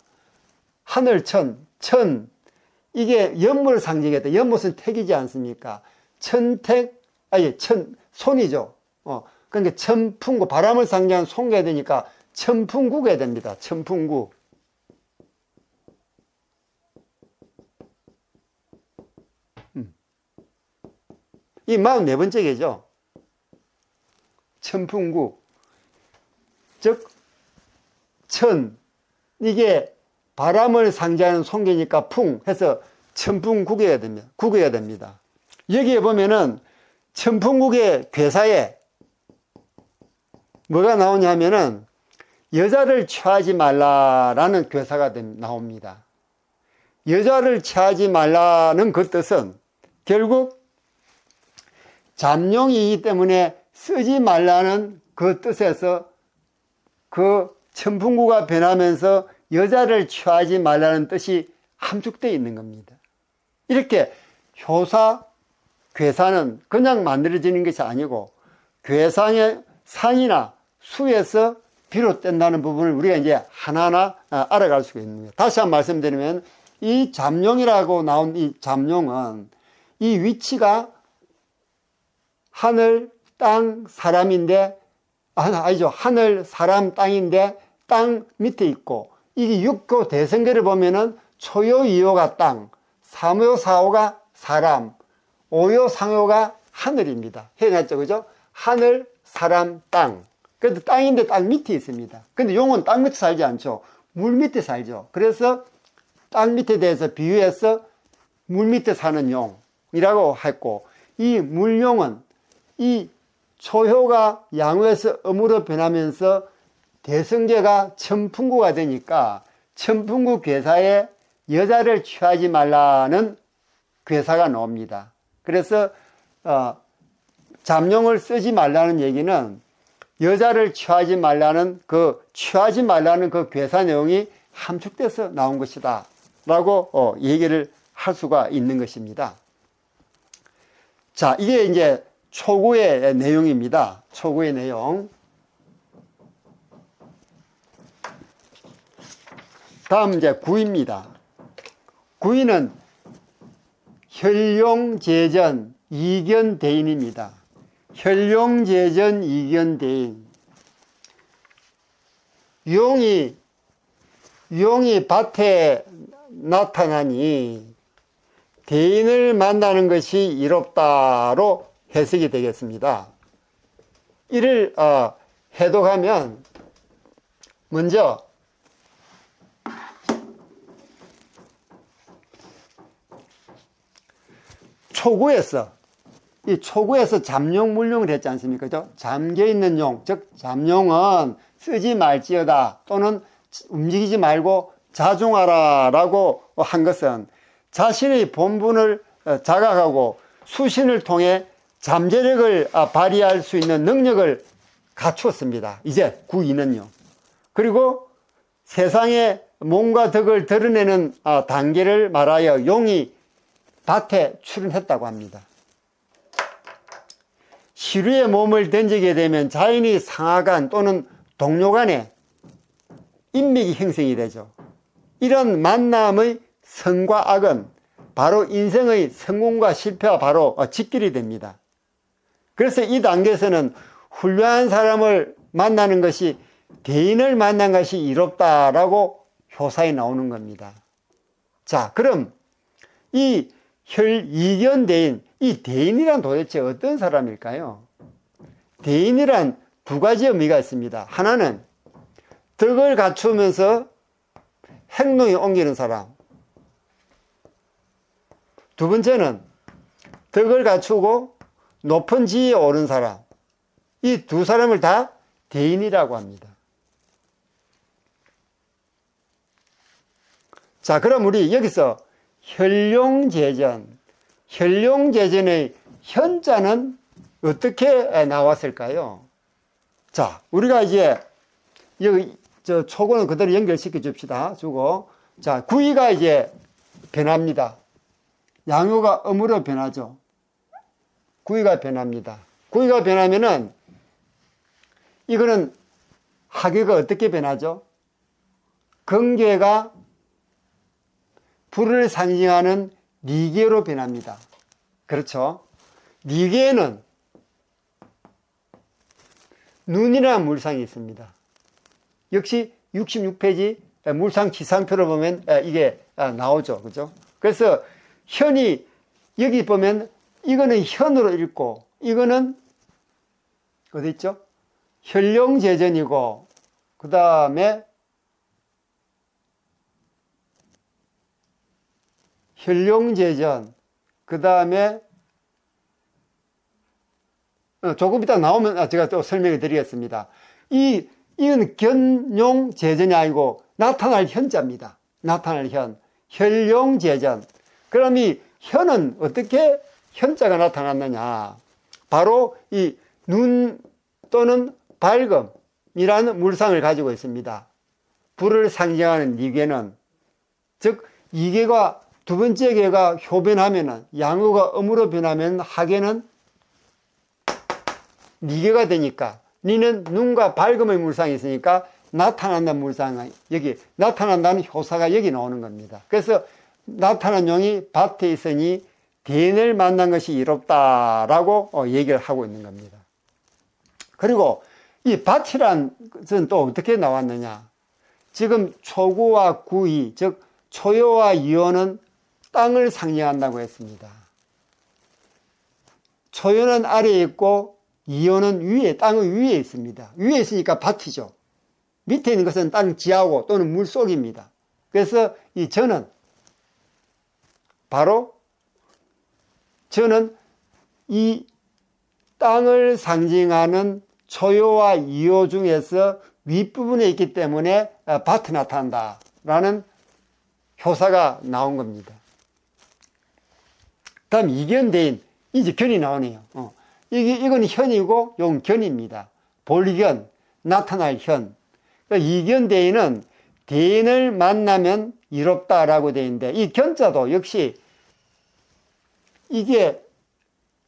하늘천, 천, 이게 연못을 상징했다. 연못은 택이지 않습니까? 천택, 손이죠. 그러니까 천풍구, 바람을 상징하는 송계가 되니까 천풍구가 됩니다. 천풍구. 이 44번째 개죠. 천풍구. 즉, 이게 바람을 상징하는 송계니까 풍 해서 천풍국어야 됩니다. 국어야 됩니다. 여기에 보면은 천풍국의 괴사에 뭐가 나오냐 하면은 여자를 취하지 말라라는 괴사가 나옵니다. 여자를 취하지 말라는 그 뜻은 결국 잠룡이기 때문에 쓰지 말라는 그 뜻에서 그 천풍구가 변하면서 여자를 취하지 말라는 뜻이 함축되어 있는 겁니다. 이렇게 효사, 괴사는 그냥 만들어지는 것이 아니고 괴상의 상이나 수에서 비롯된다는 부분을 우리가 이제 하나하나 알아갈 수가 있는 거예요. 다시 한번 말씀드리면 이 잠룡이라고 나온 이 잠룡은 이 위치가 하늘, 땅, 사람인데 아니죠. 하늘, 사람, 땅인데 땅 밑에 있고 이게 육교 대성계를 보면은 초요, 이요가 땅, 삼요, 사요가 사람, 오요, 상요가 하늘입니다. 해놨죠, 그죠? 하늘, 사람, 땅. 그래도 땅인데 땅 밑에 있습니다. 근데 용은 땅 밑에 살지 않죠. 물 밑에 살죠. 그래서 땅 밑에 대해서 비유해서 물 밑에 사는 용이라고 했고, 이 물용은 이 초효가 양어에서 음으로 변하면서 대성계가 천풍구가 되니까 천풍구 괴사에 여자를 취하지 말라는 괴사가 나옵니다. 그래서 잠룡을 쓰지 말라는 얘기는 여자를 취하지 말라는 그 괴사 내용이 함축돼서 나온 것이다 라고 얘기를 할 수가 있는 것입니다. 자, 이게 이제 초구의 내용입니다. 초구의 내용. 다음 이제 구입니다. 구이는 혈용제전 이견대인입니다. 혈용제전 이견대인. 용이 밭에 나타나니 대인을 만나는 것이 이롭다로 해석이 되겠습니다. 이를 해독하면 먼저 초구에서 잠룡 물룡을 했지 않습니까? 잠겨 있는 용, 즉 잠룡은 쓰지 말지어다 또는 움직이지 말고 자중하라라고 한 것은 자신의 본분을 자각하고 수신을 통해 잠재력을 발휘할 수 있는 능력을 갖추었습니다. 이제 구2는요. 그리고 세상에 몸과 덕을 드러내는 단계를 말하여 용이 밭에 출현했다고 합니다. 시루에 몸을 던지게 되면 자연히 상하간 또는 동료 간에 인맥이 형성이 되죠. 이런 만남의 선과 악은 바로 인생의 성공과 실패와 바로 직결이 됩니다. 그래서 이 단계에서는 훌륭한 사람을 만나는 것이 대인을 만난 것이 이롭다라고 효사에 나오는 겁니다. 자, 그럼 이 혈이견대인, 이 대인이란 도대체 어떤 사람일까요? 대인이란 두 가지 의미가 있습니다. 하나는 덕을 갖추면서 행동에 옮기는 사람. 두 번째는 덕을 갖추고 높은 지위에 오른 사람. 이 두 사람을 다 대인이라고 합니다. 자, 그럼 우리 여기서 혈룡제전, 혈룡제전의 현자는 어떻게 나왔을까요? 자, 우리가 이제 여기 초고는 그대로 연결시켜 줍시다. 주고, 자, 구이가 이제 변합니다. 양효가 음으로 변하죠. 구이가 변합니다. 구이가 변하면은 이거는 하계가 어떻게 변하죠? 경계가 불을 상징하는 니계로 변합니다. 그렇죠? 니계에는 눈이라는 물상이 있습니다. 역시 66페이지 물상 지상표를 보면 이게 나오죠. 그죠? 그래서 현이 여기 보면 이거는 현으로 읽고 이거는 어디 있죠? 혈룡제전이고 그 다음에 혈룡제전 그 다음에 조금 이따 나오면 제가 또 설명해 드리겠습니다. 이건 견용제전이 아니고 나타날 현자입니다. 나타날 현. 혈룡제전. 그럼 이 현은 어떻게 현자가 나타났느냐? 바로 이 눈 또는 밝음이라는 물상을 가지고 있습니다. 불을 상징하는 니계는, 즉 이계가 두 번째 계가 효변하면은 양효가 음으로 변하면 하계는 니계가 되니까 니는 눈과 밝음의 물상이 있으니까 나타난다는 물상이 여기 나타난다는 효사가 여기 나오는 겁니다. 그래서 나타난 용이 밭에 있으니 대인을 만난 것이 이롭다라고 얘기를 하고 있는 겁니다. 그리고 이 밭이란 것은 또 어떻게 나왔느냐? 지금 초구와 구이, 즉 초요와 이요는 땅을 상징한다고 했습니다. 초요는 아래에 있고 이요는 위에, 땅의 위에 있습니다. 위에 있으니까 밭이죠. 밑에 있는 것은 땅 지하고 또는 물 속입니다. 그래서 이 전은 바로 저는 이 땅을 상징하는 초요와 이요 중에서 윗부분에 있기 때문에 밭이 나타난다라는 효사가 나온 겁니다. 다음 이견대인, 이제 견이 나오네요. 이건 현이고 이건 견입니다. 볼견, 나타날 현. 그러니까 이견대인은 대인을 만나면 이롭다라고 되어 있는데 이 견자도 역시 이게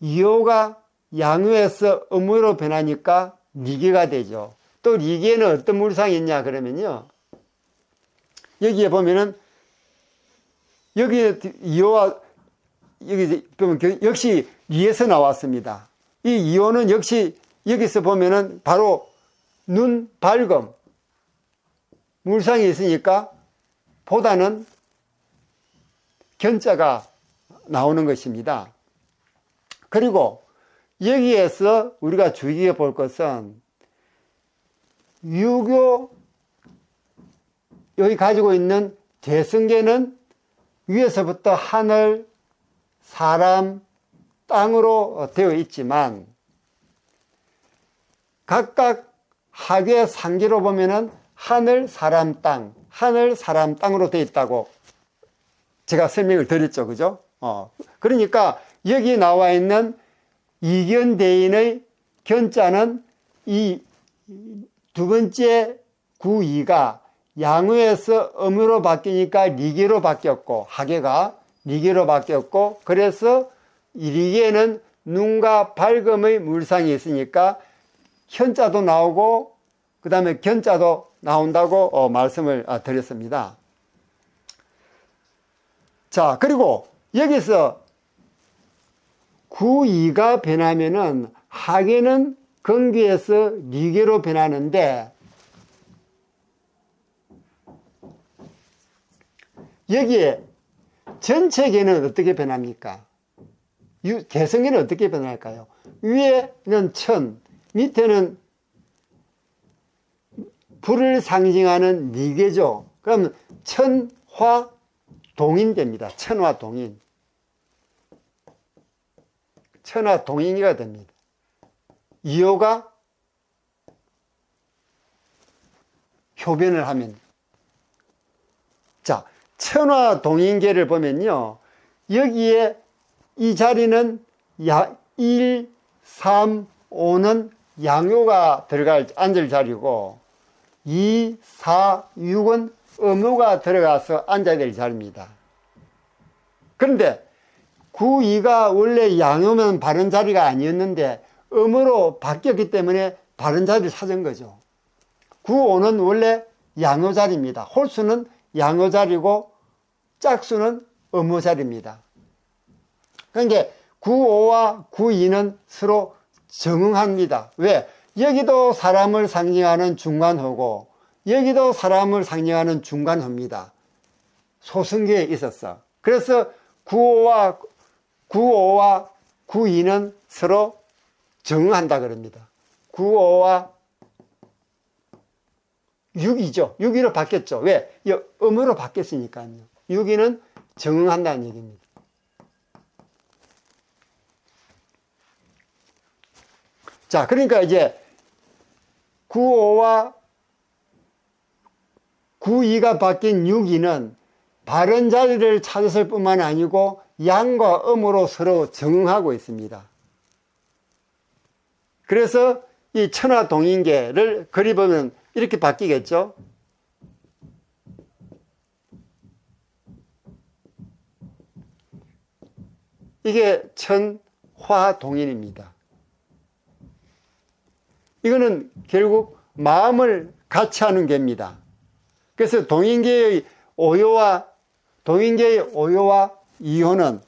이요가 양효에서 음으로 변하니까 니계가 되죠. 또 니계는 어떤 물상이 있냐 그러면요. 여기에 보면은 여기 이요와 여기 보면 역시 리에서 나왔습니다. 이 이요는 역시 여기서 보면은 바로 눈, 밝음 물상이 있으니까 보다는 견자가 나오는 것입니다. 그리고 여기에서 우리가 주의해 볼 것은 유교 여기 가지고 있는 재성계는 위에서부터 하늘, 사람, 땅으로 되어 있지만 각각 하계 상계로 보면은 하늘, 사람, 땅, 하늘, 사람, 땅으로 되어 있다고 제가 설명을 드렸죠. 그죠? 그러니까 여기 나와 있는 이견대인의 견자는 이 두 번째 구이가 양우에서 음으로 바뀌니까 리계로 바뀌었고, 하계가 리계로 바뀌었고, 그래서 이 리계에는 눈과 밝음의 물상이 있으니까 현자도 나오고 그 다음에 견자도 나온다고 말씀을 드렸습니다. 자, 그리고 여기서 구이가 변하면은 하계는 건기에서 리계로 변하는데, 여기에 전체계는 어떻게 변합니까? 개성계는 어떻게 변할까요? 위에는 천, 밑에는 불을 상징하는 리계죠. 그럼 천화 동인됩니다. 천화 동인. 천화 동인이가 됩니다. 이호가 효변을 하면. 자, 천화 동인계를 보면요. 여기에 이 자리는 1, 3, 5는 양요가 앉을 자리고 2, 4, 6은 음요가 들어가서 앉아야 될 자리입니다. 그런데 9, 2가 원래 양요면 바른 자리가 아니었는데 음으로 바뀌었기 때문에 바른 자리를 찾은 거죠. 9, 5는 원래 양요 자리입니다. 홀수는 양요 자리고 짝수는 음요 자리입니다. 그러니까 9, 5와 9, 2는 서로 정응합니다. 왜? 여기도 사람을 상징하는 중간호고 여기도 사람을 상징하는 중간호입니다. 소승계에 있었어. 그래서 9, 5와 9, 2는 서로 정응한다 그럽니다. 9, 5와 6이죠. 6위로 바뀌었죠. 왜? 음으로 바뀌었으니까요. 6위는 정응한다는 얘기입니다. 자, 그러니까 이제 9, 5와 9, 2가 바뀐 6, 2는 바른 자리를 찾았을 뿐만 아니고 양과 음으로 서로 정응하고 있습니다. 그래서 이 천하동인계를 그려보면 이렇게 바뀌겠죠. 이게 천화동인입니다. 이거는 결국 마음을 같이 하는 계입니다. 그래서 동인계의 오요와 이효는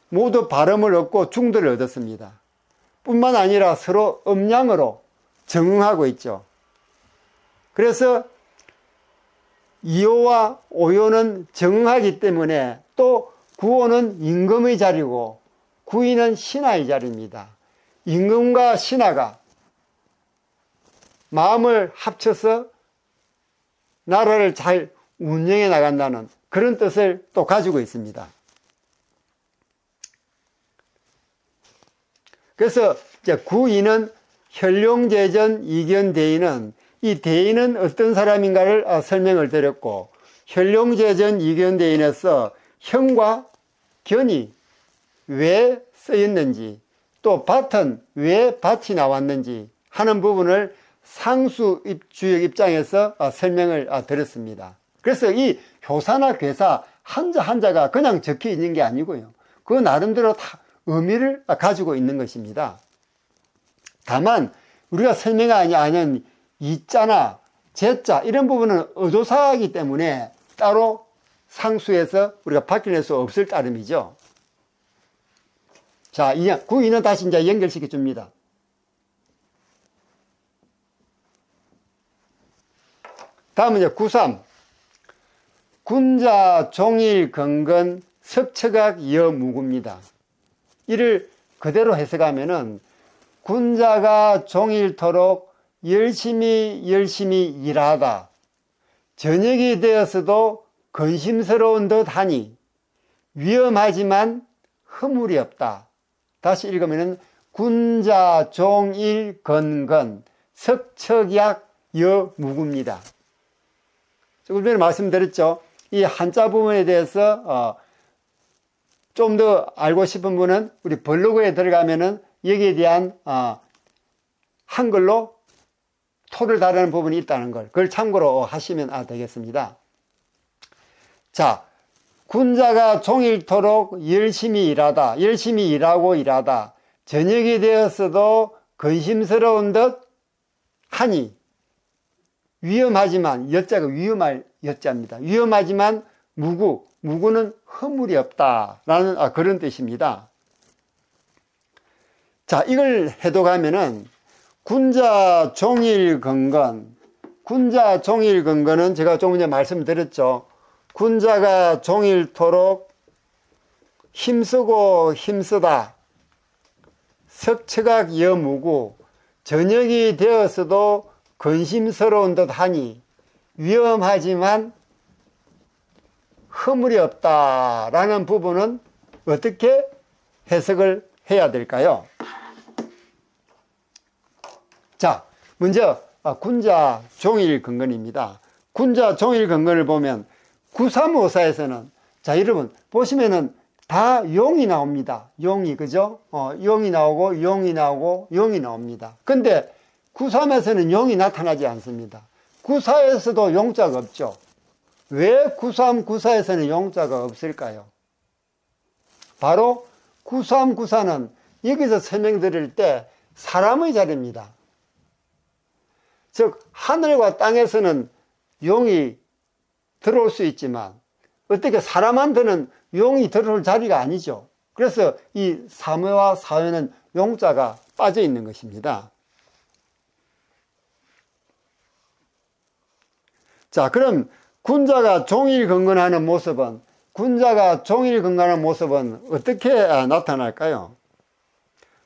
모두 발음을 얻고 중도를 얻었습니다. 뿐만 아니라 서로 음양으로 정응하고 있죠. 그래서 이효와 오효는 정응하기 때문에 또 구호는 임금의 자리고 구이는 신하의 자리입니다. 임금과 신하가 마음을 합쳐서 나라를 잘 운영해 나간다는 그런 뜻을 또 가지고 있습니다. 그래서 이제 구이는 혈룡제전 이견대인은 이 대인은 어떤 사람인가를 설명을 드렸고, 혈룡제전 이견대인에서 형과 견이 왜 쓰였는지, 또 밭은 왜 밭이 나왔는지 하는 부분을 상수주역 입장에서 설명을 드렸습니다. 그래서 이 효사나 괴사 한자 한자가 그냥 적혀 있는 게 아니고요. 그 나름대로 다 의미를 가지고 있는 것입니다. 다만 우리가 설명하지 않은 이자나 제자 이런 부분은 의도사이기 때문에 따로 상수에서 우리가 바뀌낼 수 없을 따름이죠. 자, 구인은 다시 이제 연결시켜 줍니다. 다음은 이제 93. 군자 종일 건건 석처각 여무구입니다. 이를 그대로 해석하면은 군자가 종일토록 열심히 일하다 저녁이 되었어도 근심스러운 듯 하니 위험하지만 허물이 없다. 다시 읽으면은 군자 종일 건건 석척약 여무구입니다. 조금 전에 말씀드렸죠. 이 한자 부분에 대해서 좀 더 알고 싶은 분은 우리 블로그에 들어가면은 여기에 대한 한글로 토를 다루는 부분이 있다는 걸, 그걸 참고로 하시면 되겠습니다. 자, 군자가 종일토록 열심히 일하다, 열심히 일하다, 저녁이 되었어도 근심스러운 듯 하니, 위험하지만, 여자가 위험할 여자입니다. 위험하지만 무구는 허물이 없다라는 그런 뜻입니다. 자, 이걸 해독하면은 군자 종일 근건, 군자 종일 근건은 제가 조금 전에 말씀드렸죠. 군자가 종일토록 힘쓰고 힘쓰다, 석처각 여무고, 저녁이 되었어도 근심스러운 듯 하니, 위험하지만 허물이 없다라는 부분은 어떻게 해석을 해야 될까요? 자, 먼저 군자 종일 근건입니다. 군자 종일 근건을 보면 구삼오사에서는, 자, 여러분 보시면은 다 용이 나옵니다. 용이, 그죠? 용이 나오고 용이 나오고 용이 나옵니다. 근데 구삼에서는 용이 나타나지 않습니다. 구사에서도 용자가 없죠. 왜 구삼, 구사에서는 용자가 없을까요? 바로 구삼, 구사는 여기서 설명드릴 때 사람의 자리입니다. 즉 하늘과 땅에서는 용이 들어올 수 있지만 어떻게 사람한테는 용이 들어올 자리가 아니죠. 그래서 이 사묘와 사회는 용자가 빠져 있는 것입니다. 자, 그럼 군자가 종일 근건하는 모습은, 군자가 종일 근건하는 모습은 어떻게 나타날까요?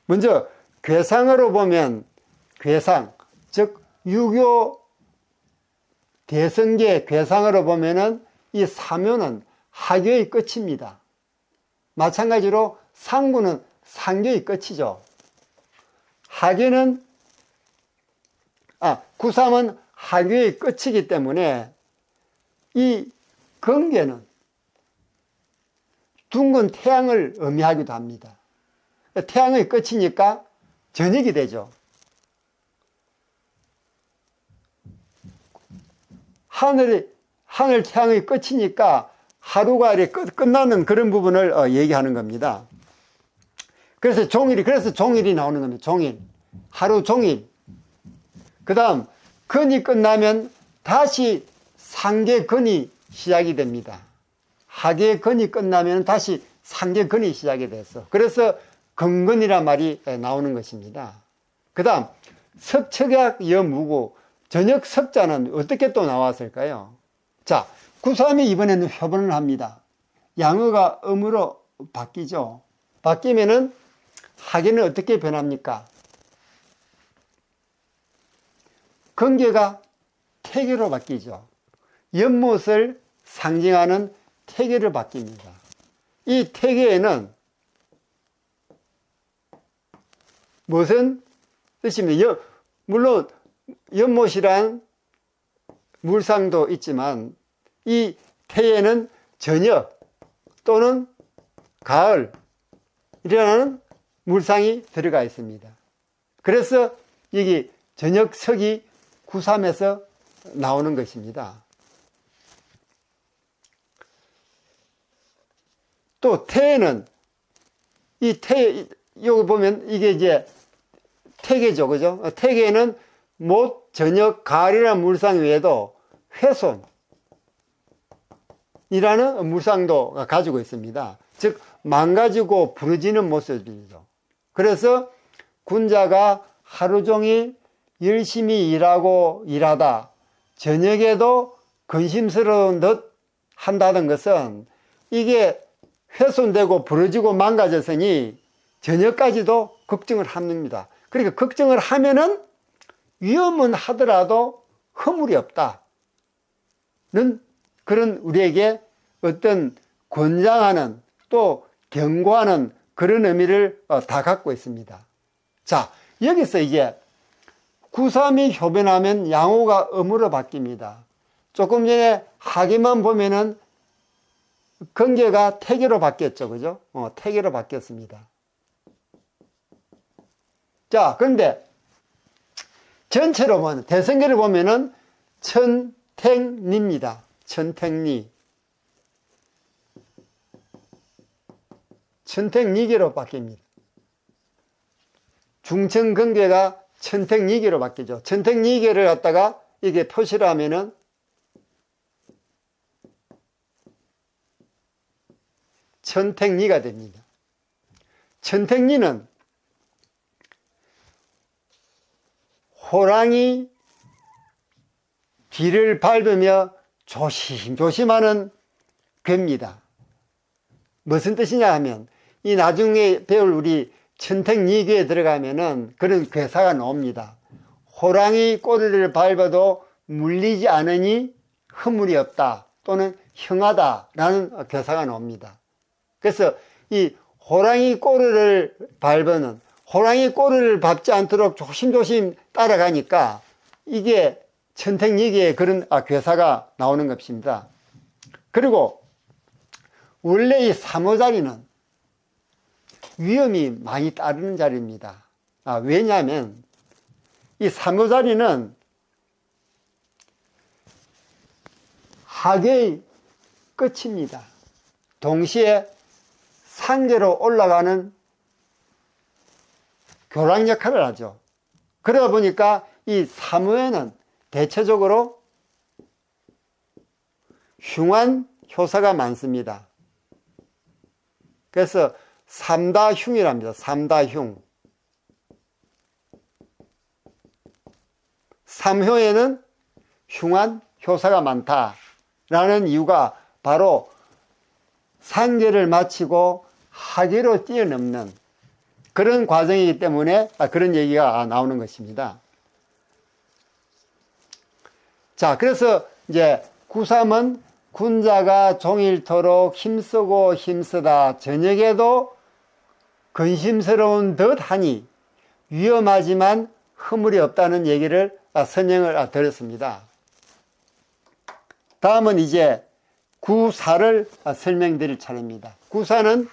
먼저 괴상으로 보면, 괴상, 즉 유교 대성계 괴상으로 보면은 이 사묘는 하교의 끝입니다. 마찬가지로 상구는 상교의 끝이죠. 하교는, 구삼은 하교의 끝이기 때문에 이 건계는 둥근 태양을 의미하기도 합니다. 태양의 끝이니까 저녁이 되죠. 하늘 태양의 끝이니까 하루가 끝나는 그런 부분을 얘기하는 겁니다. 그래서 종일이 나오는 겁니다. 종일. 하루 종일. 그 다음, 건이 끝나면 다시 상계건이 시작이 됩니다. 하계건이 끝나면 다시 상계건이 시작이 됐어. 그래서 건건이란 말이 나오는 것입니다. 그 다음, 석척약 여무고, 저녁 석자는 어떻게 또 나왔을까요? 자, 구삼이 이번에는 표본을 합니다. 양어가 음으로 바뀌죠. 바뀌면은 하계는 어떻게 변합니까? 건계가 태계로 바뀌죠. 연못을 상징하는 태계를 바뀝니다. 이 태계에는 무슨 뜻입니까? 물론 연못이란 물상도 있지만 이 태에는 저녁 또는 가을이라는 물상이 들어가 있습니다. 그래서 여기 저녁석이 구삼에서 나오는 것입니다. 또 태에는 여기 보면 이게 이제 태계죠, 그죠? 태계에는 못, 저녁, 가을이라는 물상 외에도 훼손이라는 물상도 가지고 있습니다. 즉 망가지고 부러지는 모습이죠. 그래서 군자가 하루 종일 열심히 일하다 저녁에도 근심스러운 듯 한다는 것은 이게 훼손되고 부러지고 망가졌으니 저녁까지도 걱정을 합니다. 그러니까 걱정을 하면은 위험은 하더라도 허물이 없다는 그런 우리에게 어떤 권장하는 또 경고하는 그런 의미를 다 갖고 있습니다. 자, 여기서 이제 구삼이 효변하면 양호가 음으로 바뀝니다. 조금 전에 하기만 보면은 근계가 태계로 바뀌었죠. 그죠? 태계로 바뀌었습니다. 자, 그런데 전체로 보면, 대성계를 보면은 천택리입니다. 천택리. 천택리계로 바뀝니다. 중천근계가 천택리계로 바뀌죠. 천택리계를 갖다가 이게 표시를 하면은 천택리가 됩니다. 천택리는 호랑이 뒤를 밟으며 조심조심하는 괴입니다. 무슨 뜻이냐 하면 이 나중에 배울 우리 천택리계에 들어가면은 그런 괴사가 나옵니다. 호랑이 꼬리를 밟아도 물리지 않으니 허물이 없다 또는 형하다라는 괴사가 나옵니다. 그래서 이 호랑이 꼬리를 밟는, 호랑이 꼬리를 밟지 않도록 조심조심 따라가니까 이게 천택리계에 그런 괴사가 나오는 것입니다. 그리고 원래 이 3호 자리는 위험이 많이 따르는 자리입니다. 왜냐하면 이 3호 자리는 하계의 끝입니다. 동시에 상계로 올라가는 교랑 역할을 하죠. 그러다 보니까 이 3호에는 대체적으로 흉한 효사가 많습니다. 그래서 삼다흉이랍니다. 삼다흉. 3호에는 흉한 효사가 많다라는 이유가 바로 상계를 마치고 하계로 뛰어넘는 그런 과정이기 때문에 그런 얘기가 나오는 것입니다. 자, 그래서 이제 구삼은 군자가 종일토록 힘쓰고 힘쓰다 저녁에도 근심스러운 듯하니 위험하지만 허물이 없다는 얘기를 선영을 드렸습니다. 다음은 이제 구사를 설명드릴 차례입니다. 구사는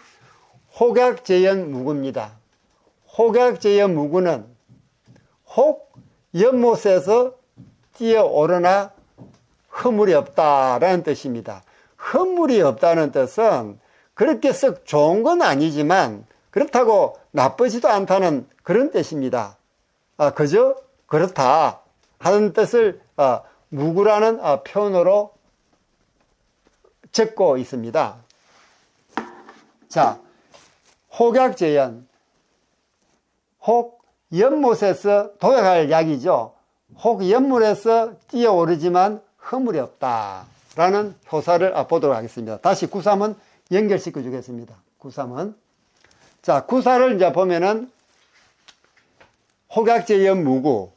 혹약재연무구입니다. 혹약재연무구는 혹 연못에서 뛰어오르나 허물이 없다라는 뜻입니다. 허물이 없다는 뜻은 그렇게 썩 좋은 건 아니지만 그렇다고 나쁘지도 않다는 그런 뜻입니다. 그저 그렇다 하는 뜻을 무구라는 표현으로 적고 있습니다. 자, 혹약재연, 혹 연못에서 도약할 약이죠. 혹 연물에서 뛰어오르지만 허물이 없다라는 효사를 보도록 하겠습니다. 다시 구삼은 연결시켜 주겠습니다. 구삼은. 자, 구사를 이제 보면은 혹약재연무구.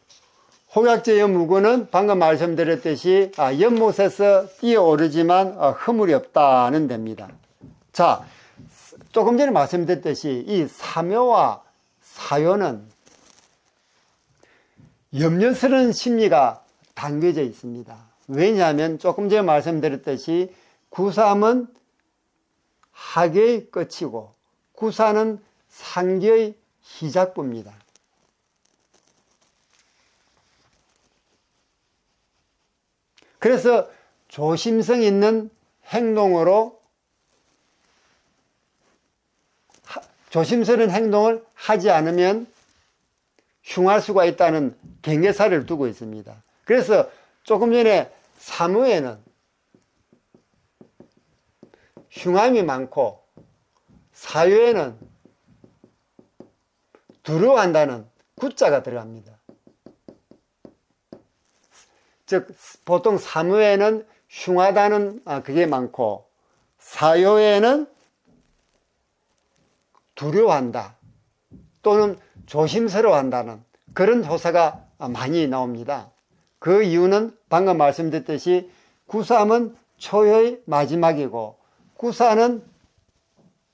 혹약재연무구는 방금 말씀드렸듯이 연못에서 뛰어오르지만 허물이 없다는 데입니다. 자, 조금 전에 말씀드렸듯이 이 삼효와 사효는 염려스러운 심리가 담겨져 있습니다. 왜냐하면 조금 전에 말씀드렸듯이 구삼은 하계의 끝이고 구사는 상계의 시작부입니다. 그래서 조심성 있는 행동으로 조심스러운 행동을 하지 않으면 흉할 수가 있다는 경계사를 두고 있습니다. 그래서 조금 전에 사무에는 흉함이 많고 사유에는 두려워한다는 구자가 들어갑니다. 즉 보통 사무에는 흉하다는 그게 많고 사요에는 두려워한다 또는 조심스러워한다는 그런 효사가 많이 나옵니다. 그 이유는 방금 말씀드렸듯이 구삼은 초의 마지막이고 구사는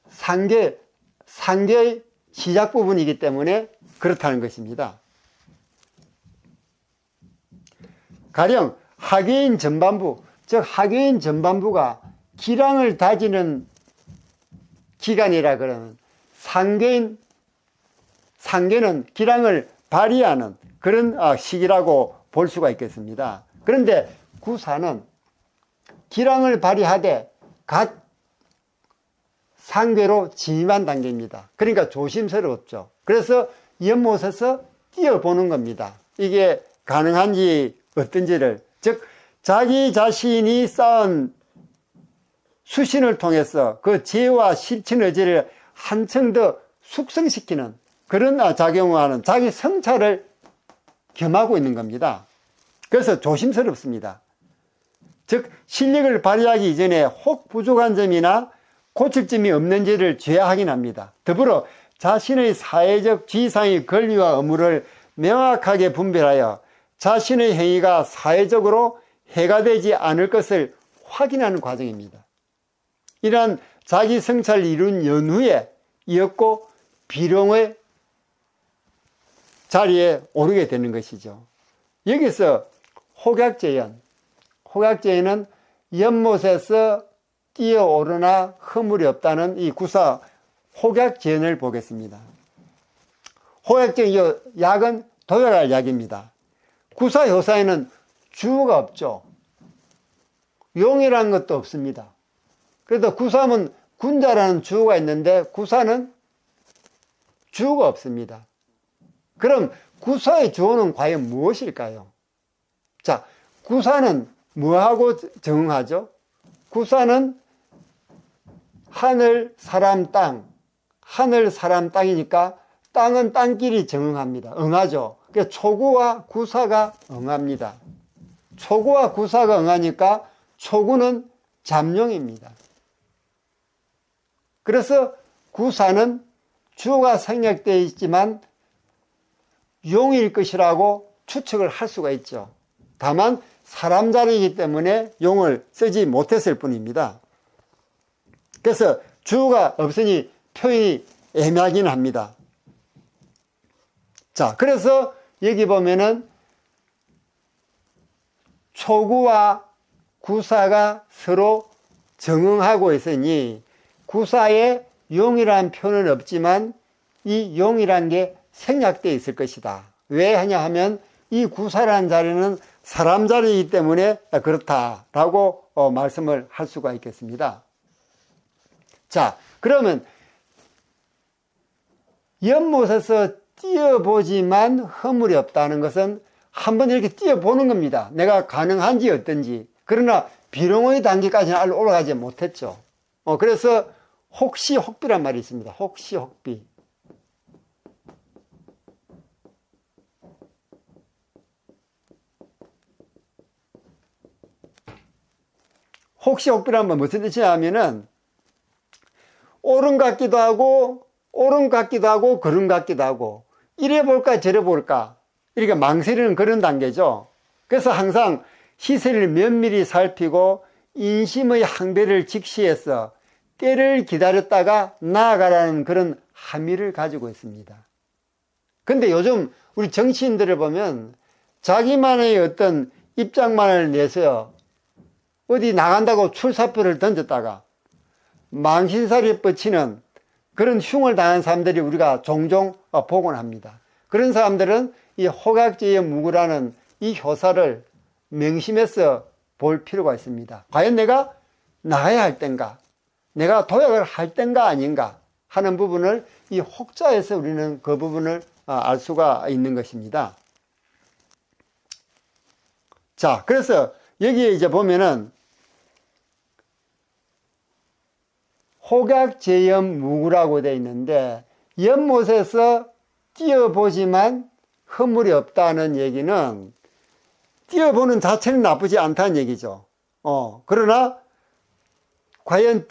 상계의 시작 부분이기 때문에 그렇다는 것입니다. 가령 하계인 전반부, 즉 하계인 전반부가 기량을 다지는 기간이라 그러는 상계는 기량을 발휘하는 그런 시기라고 볼 수가 있겠습니다. 그런데 구사는 기량을 발휘하되 갓 상계로 진입한 단계입니다. 그러니까 조심스럽죠. 그래서 연못에서 뛰어보는 겁니다. 이게 가능한지 어떤지를, 즉 자기 자신이 쌓은 수신을 통해서 그 재와 실천 의지를 한층 더 숙성시키는 그런 작용하는 자기 성찰을 겸하고 있는 겁니다. 그래서 조심스럽습니다. 즉 실력을 발휘하기 이전에 혹 부족한 점이나 고칠 점이 없는지를 죄 확인합니다. 더불어 자신의 사회적 지위상의 권리와 의무를 명확하게 분별하여 자신의 행위가 사회적으로 해가 되지 않을 것을 확인하는 과정입니다. 이러한 자기 성찰을 이룬 연후에 이었고 비룡의 자리에 오르게 되는 것이죠. 여기서 혹약제연, 연못에서 뛰어오르나 허물이 없다는 이 구사 혹약제연을 보겠습니다. 혹약제연, 약은 도약할 약입니다. 구사효사에는 주어가 없죠. 용이라는 것도 없습니다. 그래도 구사하면 군자라는 주어가 있는데 구사는 주어가 없습니다. 그럼 구사의 주어는 과연 무엇일까요? 자, 구사는 뭐하고 정응하죠? 구사는 하늘, 사람, 땅. 하늘, 사람, 땅이니까 땅은 땅끼리 정응합니다. 응하죠. 그러니까 초구와 구사가 응합니다. 초구와 구사가 응하니까 초구는 잠룡입니다. 그래서 구사는 주어가 생략되어 있지만 용일 것이라고 추측을 할 수가 있죠. 다만 사람 자리이기 때문에 용을 쓰지 못했을 뿐입니다. 그래서 주어가 없으니 표현이 애매하긴 합니다. 자, 그래서 여기 보면은 초구와 구사가 서로 정응하고 있으니 구사에 용이라는 표현은 없지만 이 용이라는 게 생략되어 있을 것이다. 왜 하냐 하면 이 구사라는 자리는 사람 자리이기 때문에 그렇다라고 말씀을 할 수가 있겠습니다. 자, 그러면 연못에서 뛰어보지만 허물이 없다는 것은 한번 이렇게 뛰어보는 겁니다. 내가 가능한지 어떤지. 그러나 비룡의 단계까지는 올라가지 못했죠. 그래서 혹시 혹비란 말이 있습니다. 혹시 혹비. 혹시 혹비란 말 무슨 뜻이냐면은 옳은 같기도 하고 옳은 같기도 하고 그른 같기도 하고 이래 볼까 저래 볼까 이렇게 망설이는 그런 단계죠. 그래서 항상 시세를 면밀히 살피고 인심의 항배를 직시해서 때를 기다렸다가 나아가라는 그런 함의를 가지고 있습니다. 근데 요즘 우리 정치인들을 보면 자기만의 어떤 입장만을 내서 어디 나간다고 출사표를 던졌다가 망신살이 뻗치는 그런 흉을 당한 사람들이 우리가 종종 보곤 합니다. 그런 사람들은 이 혹약제의 무구라는 이 효사를 명심해서 볼 필요가 있습니다. 과연 내가 나가야 할 땐가, 내가 도약을 할 땐가 아닌가 하는 부분을 이 혹자에서 우리는 그 부분을 알 수가 있는 것입니다. 자, 그래서 여기에 이제 보면은 혹약제연 무구라고 되어 있는데 연못에서 뛰어보지만 허물이 없다는 얘기는 뛰어보는 자체는 나쁘지 않다는 얘기죠. 그러나 과연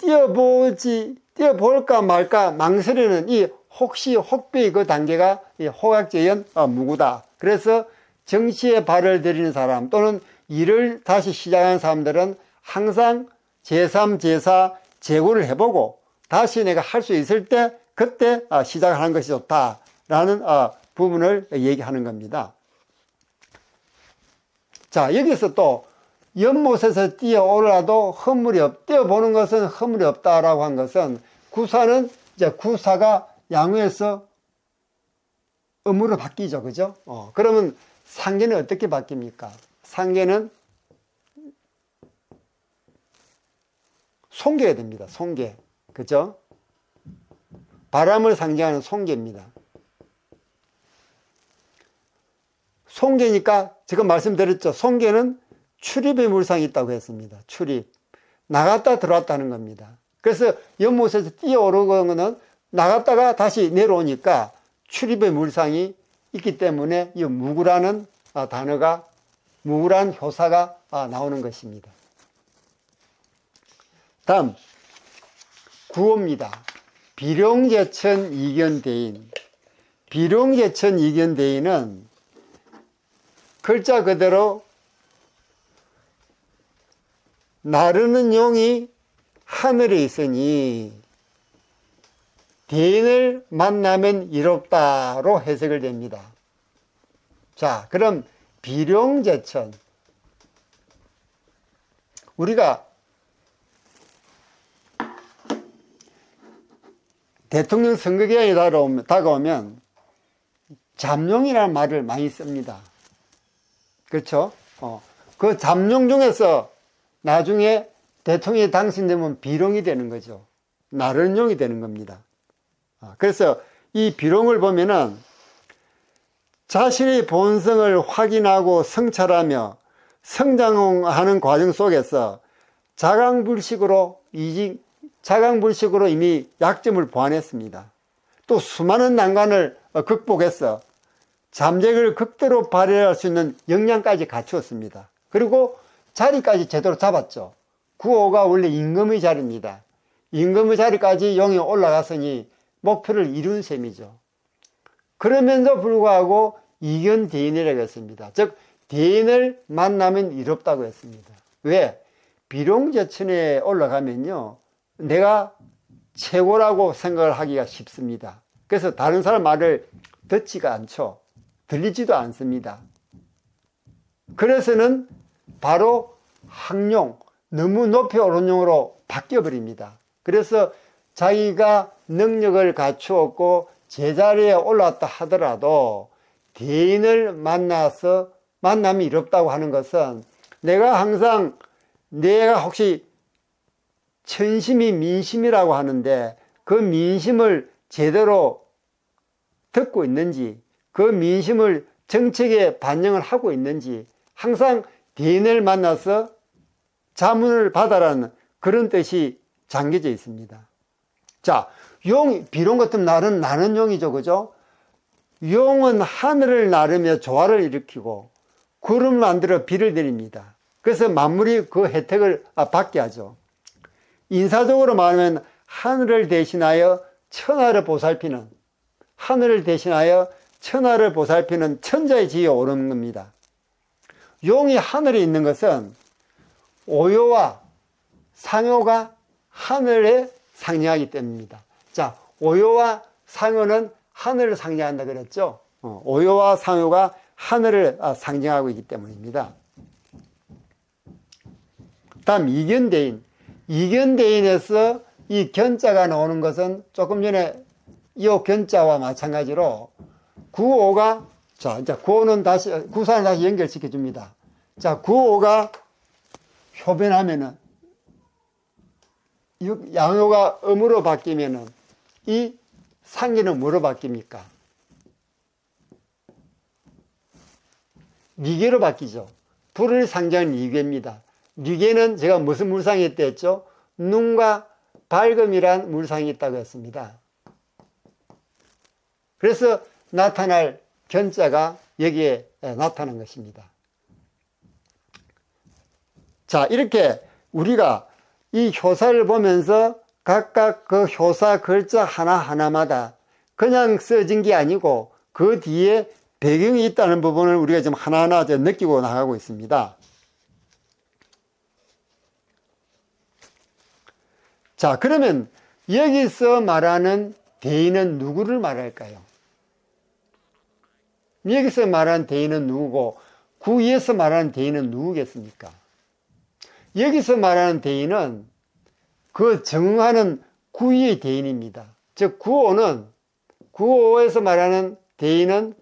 뛰어볼까 말까 망설이는 이 혹시 혹비의 그 단계가 이 혹약제연 무구다. 그래서 정치에 발을 들이는 사람 또는 일을 다시 시작하는 사람들은 항상 제3, 제4 재고를 해보고 다시 내가 할 수 있을 때 그때 시작을 하는 것이 좋다라는 부분을 얘기하는 겁니다. 자, 여기서 또 연못에서 뛰어오르라도 뛰어보는 것은 허물이 없다라고 한 것은 구사는 이제 구사가 양우에서 음으로 바뀌죠. 그죠? 그러면 상계는 어떻게 바뀝니까? 상계는 송계가 됩니다. 송계. 그죠? 바람을 상징하는 송계입니다. 송계니까 지금 말씀드렸죠. 송계는 출입의 물상이 있다고 했습니다. 출입. 나갔다 들어왔다는 겁니다. 그래서 연못에서 뛰어오르는 나갔다가 다시 내려오니까 출입의 물상이 있기 때문에 이 무구라는 단어가, 무구라는 효사가 나오는 것입니다. 다음, 구호입니다. 비룡제천 이견대인. 비룡제천 이견대인은 글자 그대로 나르는 용이 하늘에 있으니 대인을 만나면 이롭다로 해석을 됩니다. 자, 그럼 비룡제천. 우리가 대통령 선거 기간이 다가오면 잠룡이라는 말을 많이 씁니다. 그렇죠? 그 잠룡 중에서 나중에 대통령이 당선되면 비룡이 되는 거죠. 나르는 용이 되는 겁니다. 그래서 이 비룡을 보면은 자신의 본성을 확인하고 성찰하며 성장하는 과정 속에서 자강불식으로 이미 약점을 보완했습니다. 또 수많은 난관을 극복해서 잠재력을 극대로 발휘할 수 있는 역량까지 갖추었습니다. 그리고 자리까지 제대로 잡았죠. 구호가 원래 임금의 자리입니다. 임금의 자리까지 용이 올라갔으니 목표를 이룬 셈이죠. 그러면서 불구하고 이견대인이라고 했습니다. 즉 대인을 만나면 이롭다고 했습니다. 왜? 비룡제천에 올라가면요 내가 최고라고 생각을 하기가 쉽습니다. 그래서 다른 사람 말을 듣지가 않죠. 들리지도 않습니다. 그래서는 바로 항용, 너무 높이 오른 용으로 바뀌어버립니다. 그래서 자기가 능력을 갖추었고 제자리에 올랐다 하더라도 대인을 만나면 이롭다고 하는 것은 내가 혹시 천심이 민심이라고 하는데 그 민심을 제대로 듣고 있는지, 그 민심을 정책에 반영을 하고 있는지 항상 대인을 만나서 자문을 받아라는 그런 뜻이 잠겨져 있습니다. 자, 비룡 같은 나는 용이죠. 그죠? 용은 하늘을 나르며 조화를 일으키고 구름을 만들어 비를 내립니다. 그래서 만물이 그 혜택을 받게 하죠. 인사적으로 말하면 하늘을 대신하여 천하를 보살피는 천자의 지위에 오르는 겁니다. 용이 하늘에 있는 것은 오요와 상요가 하늘에 상징하기 때문입니다. 자, 오요와 상요는 하늘을 상징한다 그랬죠? 오요와 상요가 하늘을 상징하고 있기 때문입니다. 다음 이견대인. 이견대인에서 이 견자가 나오는 것은 조금 전에 이 견자와 마찬가지로 구호가, 자, 이제 구사를 다시 연결시켜 줍니다. 자, 구호가 효변하면은, 양효가 음으로 바뀌면은, 이 상계는 뭐로 바뀝니까? 니계로 바뀌죠. 불을 상징하는 니계입니다. 니계는 제가 무슨 물상이 있다 했죠? 눈과 밝음이란 물상이 있다고 했습니다. 그래서 나타날 견자가 여기에 나타난 것입니다. 자, 이렇게 우리가 이 효사를 보면서 각각 그 효사 글자 하나하나마다 그냥 써진 게 아니고 그 뒤에 배경이 있다는 부분을 우리가 지금 하나하나 느끼고 나가고 있습니다. 자, 그러면 여기서 말하는 대인은 누구를 말할까요? 여기서 말하는 대인은 누구고 구위에서 말하는 대인은 누구겠습니까? 여기서 말하는 대인은 그 정하는 구의의 대인입니다. 즉 구호에서 말하는 대인은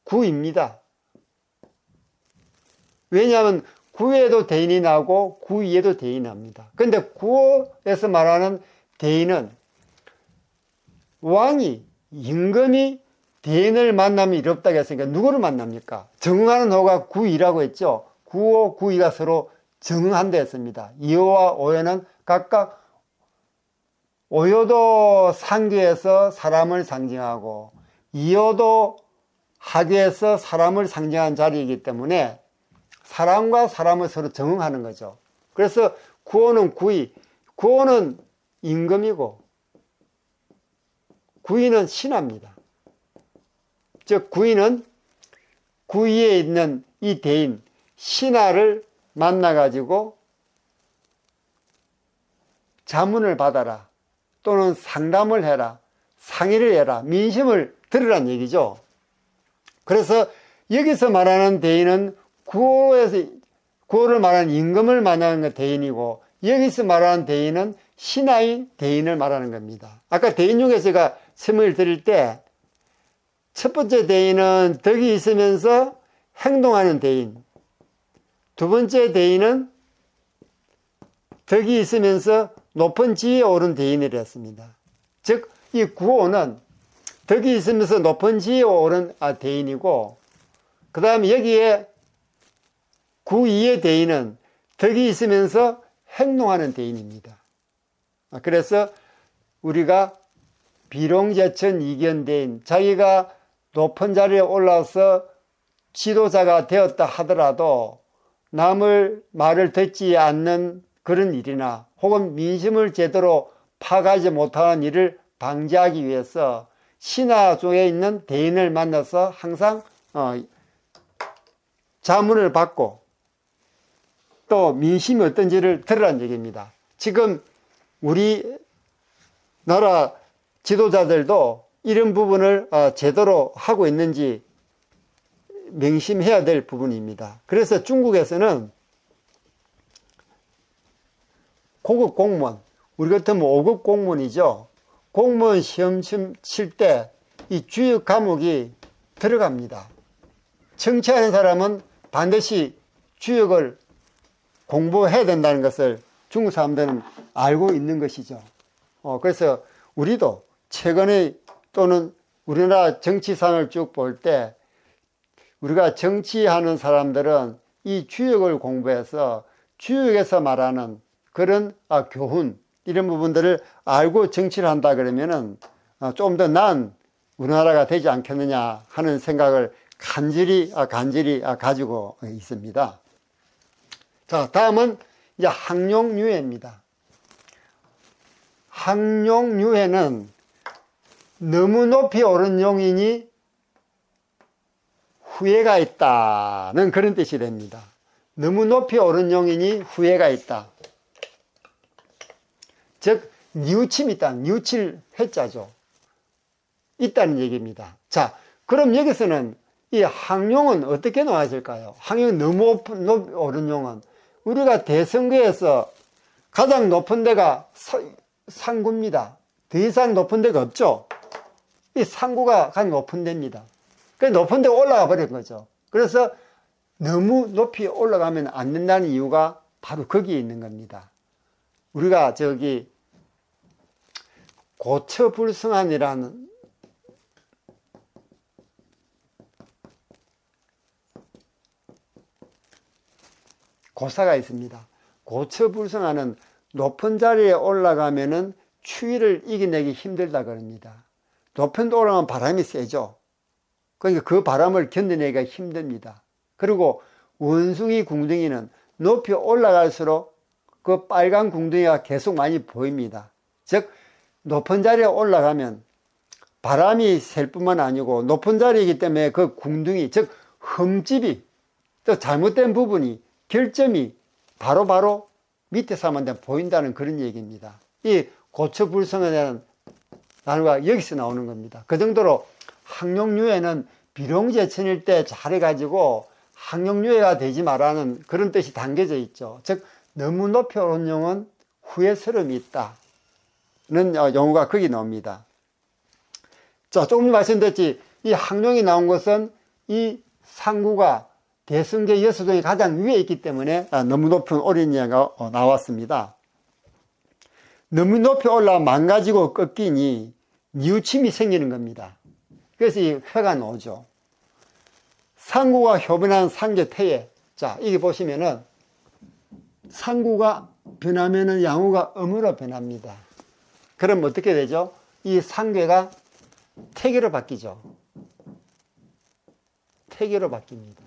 구입니다. 왜냐하면 구에도 대인이 나오고 구이에도 대인이 납니다. 그런데 구호에서 말하는 대인은 왕이, 임금이 대인을 만나면 이롭다고 했으니까 누구를 만납니까? 정하는 호가 구이라고 했죠. 구호, 구이가 서로 정한다 했습니다. 이호와 오호는 각각 오호도 상교에서 사람을 상징하고 이호도 하교에서 사람을 상징하는 자리이기 때문에 사람과 사람을 서로 정하는 거죠. 그래서 구호는 구의, 구호는 임금이고 구의는 신하입니다. 즉 구의는 구의에 있는 이 대인 신하를 만나가지고 자문을 받아라 또는 상담을 해라, 상의를 해라, 민심을 들으란 얘기죠. 그래서 여기서 말하는 대인은 구호를 말하는 임금을 말하는 것 대인이고 여기서 말하는 대인은 신하인 대인을 말하는 겁니다. 아까 대인 중에서 제가 설명을 드릴 때 첫 번째 대인은 덕이 있으면서 행동하는 대인, 두 번째 대인은 덕이 있으면서 높은 지위에 오른 대인이라 했습니다. 즉 이 구호는 덕이 있으면서 높은 지위에 오른 대인이고 그 다음에 여기에 구이의 대인은 덕이 있으면서 행동하는 대인입니다. 그래서 우리가 비롱제천 이견대인, 자기가 높은 자리에 올라서 지도자가 되었다 하더라도 남을 말을 듣지 않는 그런 일이나 혹은 민심을 제대로 파악하지 못하는 일을 방지하기 위해서 신하 쪽에 있는 대인을 만나서 항상 자문을 받고 또 민심이 어떤지를 들으라는 얘기입니다. 지금 우리나라 지도자들도 이런 부분을 제대로 하고 있는지 명심해야 될 부분입니다. 그래서 중국에서는 고급 공무원, 우리 같으면 5급 공무원이죠. 공무원 시험 칠 때 이 주역 과목이 들어갑니다. 청취하는 사람은 반드시 주역을 공부해야 된다는 것을 중국 사람들은 알고 있는 것이죠. 그래서 우리도 최근에 또는 우리나라 정치상을 쭉 볼 때 우리가 정치하는 사람들은 이 주역을 공부해서 주역에서 말하는 그런 교훈 이런 부분들을 알고 정치를 한다 그러면은 좀 더 나은 우리나라가 되지 않겠느냐 하는 생각을 간절히 가지고 있습니다. 자, 다음은 이제 항용유해입니다. 항용유해는 너무 높이 오른 용인이 후회가 있다는 그런 뜻이 됩니다. 너무 높이 오른 용인이 후회가 있다. 즉 뉘우침이 있다. 뉘우칠 회자죠. 있다는 얘기입니다. 자, 그럼 여기서는 이 항용은 어떻게 놓아질까요? 항용이 너무 높이 오른 용은 우리가 대선거에서 가장 높은 데가 상구입니다. 더 이상 높은 데가 없죠. 이 상구가 가장 높은 데입니다. 그래서 높은 데 올라가 버린 거죠. 그래서 너무 높이 올라가면 안 된다는 이유가 바로 거기에 있는 겁니다. 우리가 고처불성안이라는 고사가 있습니다. 고처불성안은 높은 자리에 올라가면은 추위를 이겨내기 힘들다 그럽니다. 높은 데 올라가면 바람이 세죠. 그러니까 그 바람을 견뎌내기가 힘듭니다. 그리고 원숭이 궁둥이는 높이 올라갈수록 그 빨간 궁둥이가 계속 많이 보입니다. 즉 높은 자리에 올라가면 바람이 셀 뿐만 아니고 높은 자리이기 때문에 그 궁둥이 즉 흠집이 또 잘못된 부분이 결점이 바로 밑에 사람한테 보인다는 그런 얘기입니다. 이 고처불성에 대한 단어가 여기서 나오는 겁니다. 그 정도로 항용유해는 비룡제천일 때 잘해가지고 항용유예가 되지 말라는 그런 뜻이 담겨져 있죠. 즉 너무 높이 오른 용은 후회스러움이 있다는 용어가 거기 나옵니다. 자, 조금 전에 말씀드렸지, 이 항용이 나온 것은 이 상구가 대승계 여서동이 가장 위에 있기 때문에 너무 높은 오른이가 나왔습니다. 너무 높이 올라 망가지고 꺾이니 뉘우침이 생기는 겁니다. 그래서 이 회가 나오죠. 상구가 효변한 상계태에, 자, 이게 보시면은 상구가 변하면은 양우가 음으로 변합니다. 그럼 어떻게 되죠? 이 상계가 태계로 바뀌죠. 태계로 바뀝니다.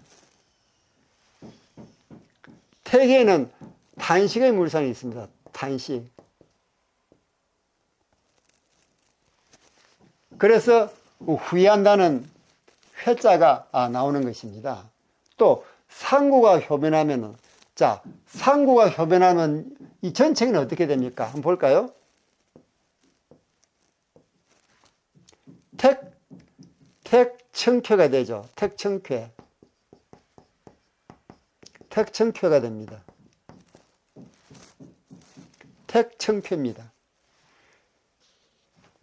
태계에는 탄식의 물상이 있습니다. 탄식. 그래서 후회한다는 회자가 나오는 것입니다. 또 상구가 효변하면은, 자, 상구가 효변하면 이 전체는 어떻게 됩니까? 한번 볼까요? 택청쾌가 되죠. 택청쾌. 택청쾌가 됩니다. 택청쾌입니다.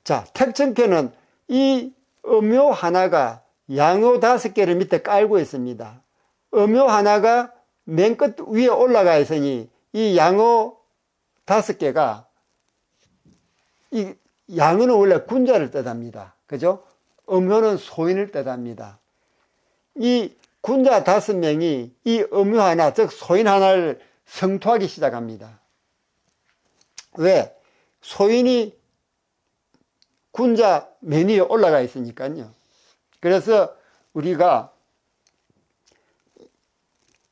자, 택청쾌는 이 음요 하나가 양요 5개를 밑에 깔고 있습니다. 음요 하나가 맨 끝 위에 올라가 있으니 이 양요 5개가, 이 양요는 원래 군자를 뜻합니다. 그죠? 음요는 소인을 뜻합니다. 이 군자 5명이 이 음요 하나, 즉 소인 하나를 성토하기 시작합니다. 왜? 소인이 군자 맨 위에 올라가 있으니까요. 그래서 우리가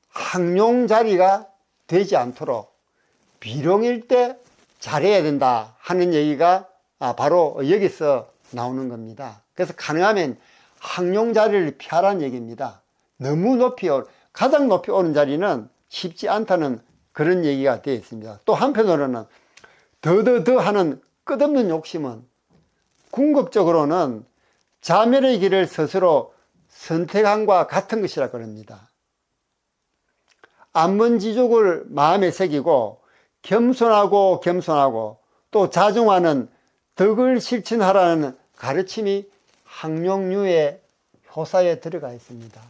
항용 자리가 되지 않도록 비룡일 때 잘해야 된다 하는 얘기가 바로 여기서 나오는 겁니다. 그래서 가능하면 항용 자리를 피하라는 얘기입니다. 너무 높이, 가장 높이 오는 자리는 쉽지 않다는 그런 얘기가 되어 있습니다. 또 한편으로는 더 하는 끝없는 욕심은 궁극적으로는 자멸의 길을 스스로 선택함과 같은 것이라 그럽니다. 안문지족을 마음에 새기고 겸손하고 또 자중하는 덕을 실천하라는 가르침이 항용유의 효사에 들어가 있습니다.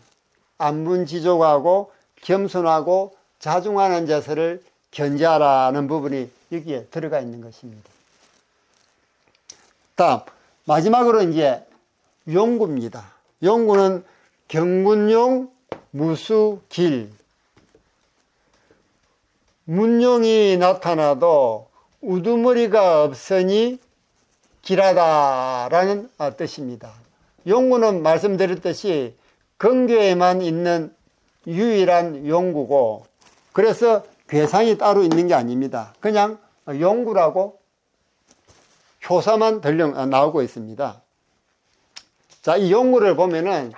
안문지족하고 겸손하고 자중하는 자세를 견지하라는 부분이 여기에 들어가 있는 것입니다. 다음, 마지막으로 이제 용구입니다. 용구는 경문용, 무수길. 문용이 나타나도 우두머리가 없으니 길하다라는 뜻입니다. 용구는 말씀드렸듯이 근교에만 있는 유일한 용구고, 그래서 괴상이 따로 있는 게 아닙니다. 그냥 용구라고 효사만 나오고 있습니다. 자, 이 용구를 보면은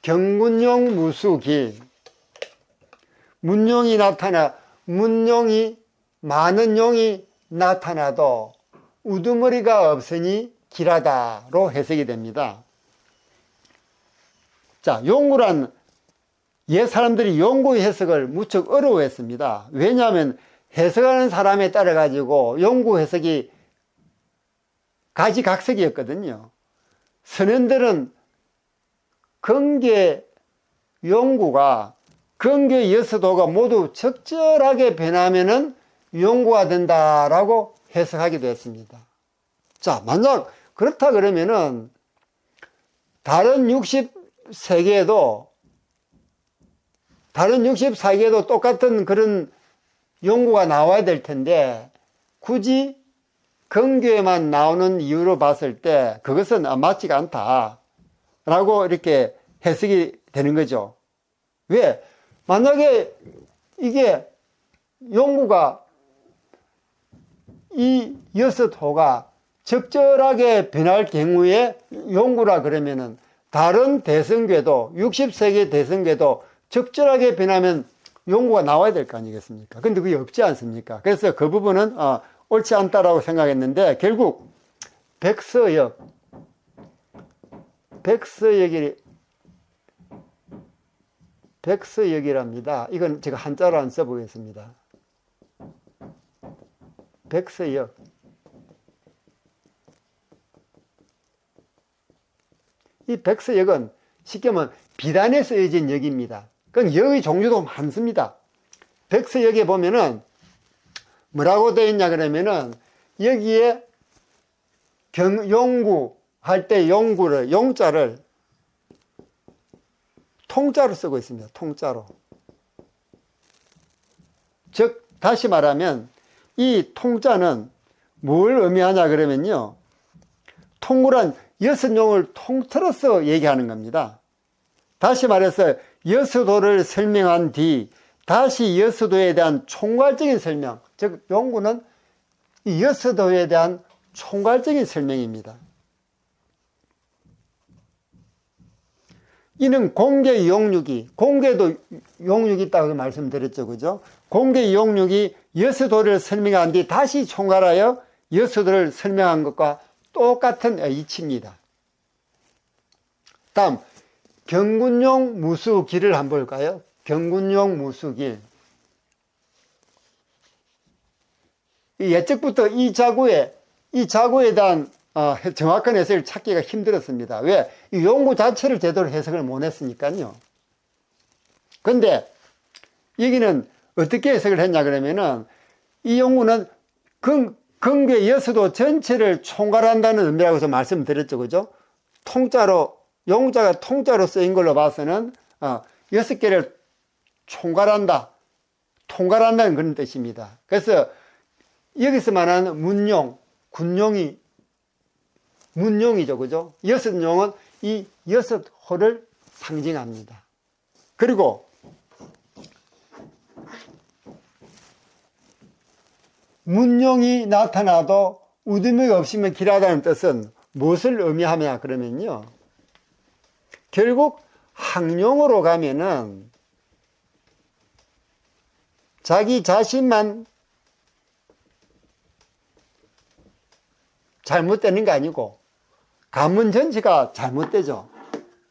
경문용 무수길. 문용이 많은 용이 나타나도 우두머리가 없으니 길하다로 해석이 됩니다. 자, 용구란 옛 사람들이 용구 해석을 무척 어려워했습니다. 왜냐하면 해석하는 사람에 따라 가지고 용구 해석이 가지각색이었거든요. 선현들은 근계 용구가, 근계 여서도가 모두 적절하게 변하면은 용구가 된다라고 해석하기도 했습니다. 자, 만약 그렇다 그러면은 다른 64개도 똑같은 그런 용구가 나와야 될 텐데 굳이 근교에만 나오는 이유로 봤을 때 그것은 맞지가 않다라고 이렇게 해석이 되는 거죠. 왜? 만약에 이게 용구가, 이 6호가 적절하게 변할 경우에 용구라 그러면은 다른 대성궤도, 60세계 대성궤도 적절하게 변하면 용구가 나와야 될 거 아니겠습니까? 근데 그게 없지 않습니까? 그래서 그 부분은 옳지 않다라고 생각했는데 결국 백서역이랍니다. 이건 제가 한자로 안 써보겠습니다. 백서역. 이 백서역은 쉽게 말하면 비단에 쓰여진 역입니다. 그럼 역의 종류도 많습니다. 백서역에 보면은 뭐라고 되어 있냐 그러면은 여기에 용구 할 때 용자를 통자로 쓰고 있습니다. 통자로. 즉 다시 말하면 이 통자는 뭘 의미하냐 그러면요, 통구란 여섯용을 통틀어서 얘기하는 겁니다. 다시 말해서 여수도를 설명한 뒤 다시 여수도에 대한 총괄적인 설명, 즉 용구는 이 여수도에 대한 총괄적인 설명입니다. 이는 공개 용육이, 공개도 용육이 있다고 말씀드렸죠, 그죠? 공개 용육이 여수도를 설명한 뒤 다시 총괄하여 여수도를 설명한 것과 똑같은 이치입니다. 다음 경군용 무수길을 한번 볼까요? 경군용 무수길. 예측부터 이 자구에 대한 정확한 해석을 찾기가 힘들었습니다. 왜? 이 용구 자체를 제대로 해석을 못했으니까요. 근데 여기는 어떻게 해석을 했냐 그러면은 이 용구는 근교 여수도 전체를 총괄한다는 의미라고 해서 말씀드렸죠, 그죠? 통자로, 용자가 통자로 쓰인 걸로 봐서는 6개를 통괄한다는 그런 뜻입니다. 그래서 여기서 말하는 문용, 군용이 문용이죠, 그죠? 여섯용은 이 여섯호를 상징합니다. 그리고 문용이 나타나도 우두머리가 없으면 길하다는 뜻은 무엇을 의미하냐 그러면요, 결국 항용으로 가면은 자기 자신만 잘못되는 게 아니고 가문 전체가 잘못되죠.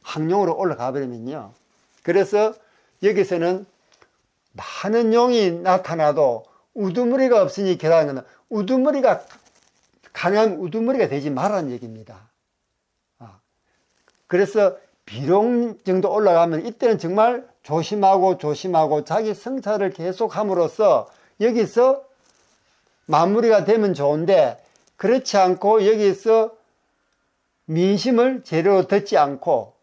항용으로 올라가 버리면요. 그래서 여기서는 많은 용이 나타나도 우두머리가 없으니 길하다는 것은 강한 우두머리가 되지 말라는 얘기입니다. 그래서 비룡 정도 올라가면 이때는 정말 조심하고 자기 성찰을 계속 함으로써 여기서 마무리가 되면 좋은데, 그렇지 않고 여기서 민심을 제대로 듣지 않고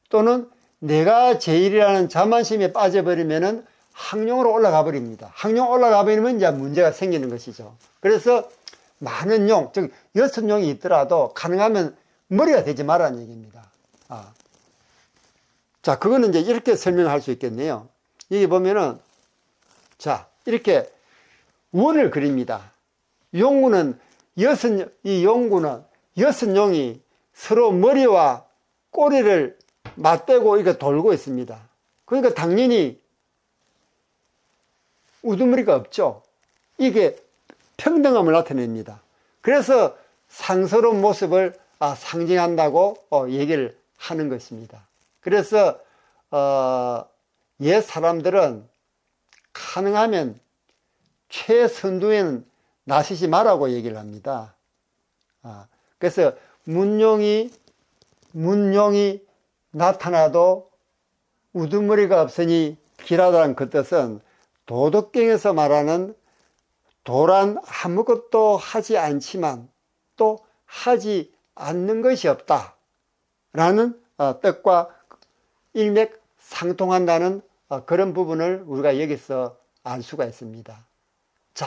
또는 내가 제일이라는 자만심에 빠져버리면은 항용으로 올라가 버립니다. 항용 올라가 버리면 이제 문제가 생기는 것이죠. 그래서 많은 용, 즉 여섯용이 있더라도 가능하면 머리가 되지 말라는 얘기입니다. 자, 그거는 이제 이렇게 설명할 수 있겠네요. 여기 보면은, 자, 이렇게 원을 그립니다. 용구는 이 용구는 여섯용이 서로 머리와 꼬리를 맞대고 이렇게 돌고 있습니다. 그러니까 당연히 우두머리가 없죠. 이게 평등함을 나타냅니다. 그래서 상스러운 모습을 상징한다고 얘기를 하는 것입니다. 그래서 옛 사람들은 가능하면 최선두에는 나서지 말라고 얘기를 합니다. 그래서 문용이 나타나도 우두머리가 없으니 길하다는 그 뜻은 도덕경에서 말하는 도란 아무것도 하지 않지만 또 하지 않는 것이 없다라는 뜻과 일맥상통한다는 그런 부분을 우리가 여기서 알 수가 있습니다. 자,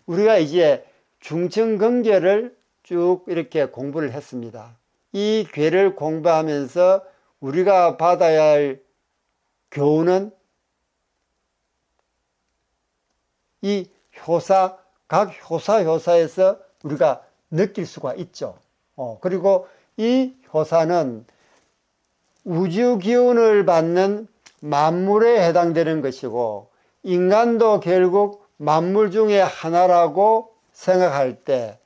우리가 이제 중천경계를 쭉 이렇게 공부를 했습니다. 이 괴를 공부하면서 우리가 받아야 할 교훈은 이 각 효사에서 우리가 느낄 수가 있죠. 그리고 이 효사는 우주 기운을 받는 만물에 해당되는 것이고, 인간도 결국 만물 중에 하나라고 생각할 때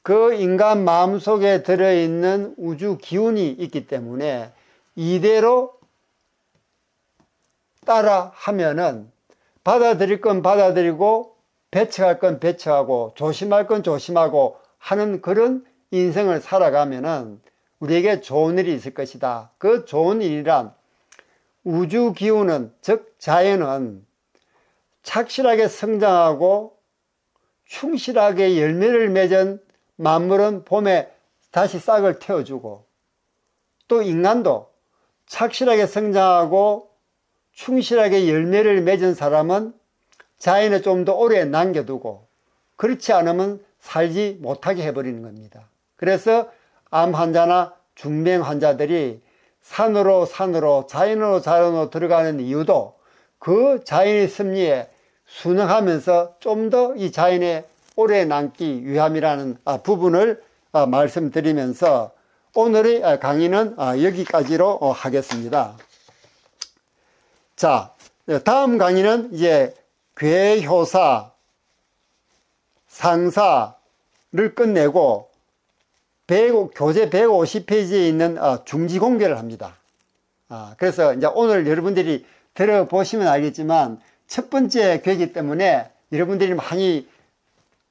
그 인간 마음속에 들어있는 우주 기운이 있기 때문에 이대로 따라 하면은 받아들일 건 받아들이고 배척할 건 배척하고 조심할 건 조심하고 하는 그런 인생을 살아가면은 우리에게 좋은 일이 있을 것이다. 그 좋은 일이란 우주 기운은, 즉 자연은 착실하게 성장하고 충실하게 열매를 맺은 만물은 봄에 다시 싹을 틔워주고, 또 인간도 착실하게 성장하고 충실하게 열매를 맺은 사람은 자연에 좀 더 오래 남겨두고, 그렇지 않으면 살지 못하게 해버리는 겁니다. 그래서 암 환자나 중병 환자들이 산으로 자연으로 들어가는 이유도 그 자연의 섭리에 순응하면서 좀 더 이 자연에 오래 남기 위함이라는 부분을 말씀드리면서 오늘의 강의는 여기까지로 하겠습니다. 자, 다음 강의는 이제 괴효사, 상사를 끝내고 교재 150페이지에 있는 중지공개를 합니다. 그래서 이제 오늘 여러분들이 들어보시면 알겠지만 첫 번째 괴기 때문에 여러분들이 많이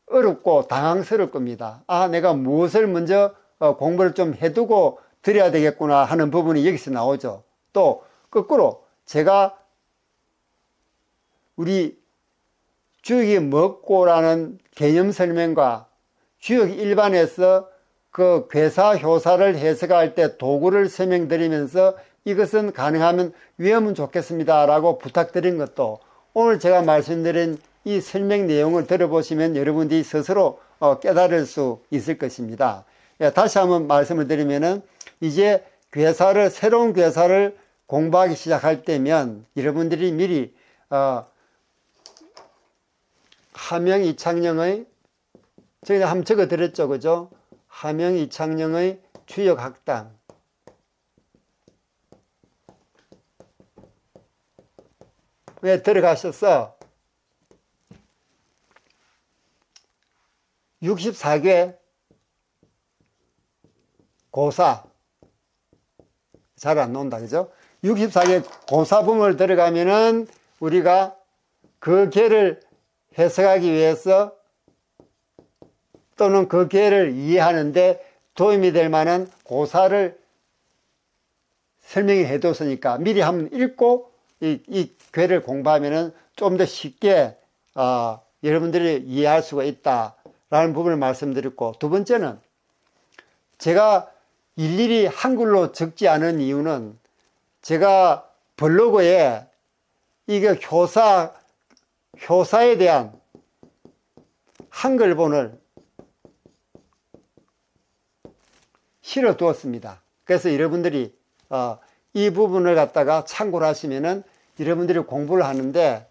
어렵고 당황스러울 겁니다. 내가 무엇을 먼저 공부를 좀 해두고 드려야 되겠구나 하는 부분이 여기서 나오죠. 또 거꾸로 제가 우리 주역이 뭐고라는 개념 설명과 주역 일반에서 그 괴사 효사를 해석할 때 도구를 설명드리면서 이것은 가능하면 외우면 좋겠습니다 라고 부탁드린 것도 오늘 제가 말씀드린 이 설명 내용을 들어보시면 여러분들이 스스로 깨달을 수 있을 것입니다. 다시 한번 말씀을 드리면은 이제 새로운 괴사를 공부하기 시작할 때면 여러분들이 미리 하명 이창영의 저희가 한번 적어 드렸죠, 그죠? 하명 이창영의 주역 학당, 왜 들어가셔서 64개 고사 잘 안 나온다, 그죠? 64개 고사부문을 들어가면은 우리가 그 개를 해석하기 위해서 또는 그 개를 이해하는데 도움이 될 만한 고사를 설명해 뒀으니까 미리 한번 읽고 이 괴를 공부하면은 좀 더 쉽게 여러분들이 이해할 수가 있다라는 부분을 말씀드렸고, 두 번째는 제가 일일이 한글로 적지 않은 이유는 제가 블로그에 이게 효사에 대한 한글본을 실어 두었습니다. 그래서 여러분들이 이 부분을 갖다가 참고를 하시면은 여러분들이 공부를 하는데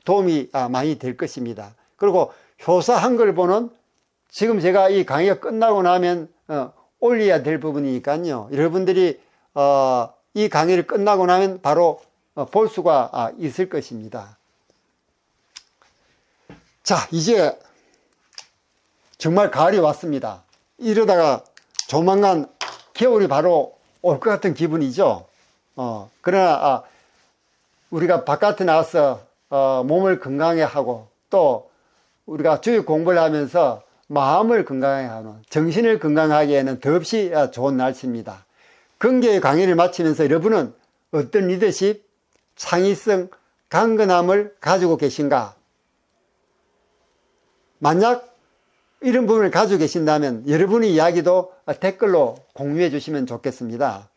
도움이 많이 될 것입니다. 그리고 효사 한글본은 지금 제가 이 강의가 끝나고 나면 올려야 될 부분이니까요. 여러분들이 이 강의를 끝나고 나면 바로 볼 수가 있을 것입니다. 자, 이제 정말 가을이 왔습니다. 이러다가 조만간 겨울이 바로 올 것 같은 기분이죠. 그러나 우리가 바깥에 나와서 몸을 건강하게 하고 또 우리가 주역 공부를 하면서 마음을 건강하게 하는, 정신을 건강하기에는 더없이 좋은 날씨입니다. 근교의 강의를 마치면서 여러분은 어떤 리더십, 창의성, 강건함을 가지고 계신가? 만약 이런 부분을 가지고 계신다면 여러분의 이야기도 댓글로 공유해 주시면 좋겠습니다.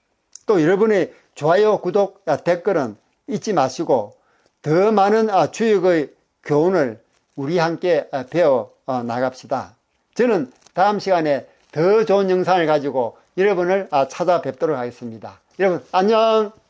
또 여러분의 좋아요, 구독, 댓글은 잊지 마시고 더 많은 주역의 교훈을 우리 함께 배워 나갑시다. 저는 다음 시간에 더 좋은 영상을 가지고 여러분을 찾아뵙도록 하겠습니다. 여러분 안녕.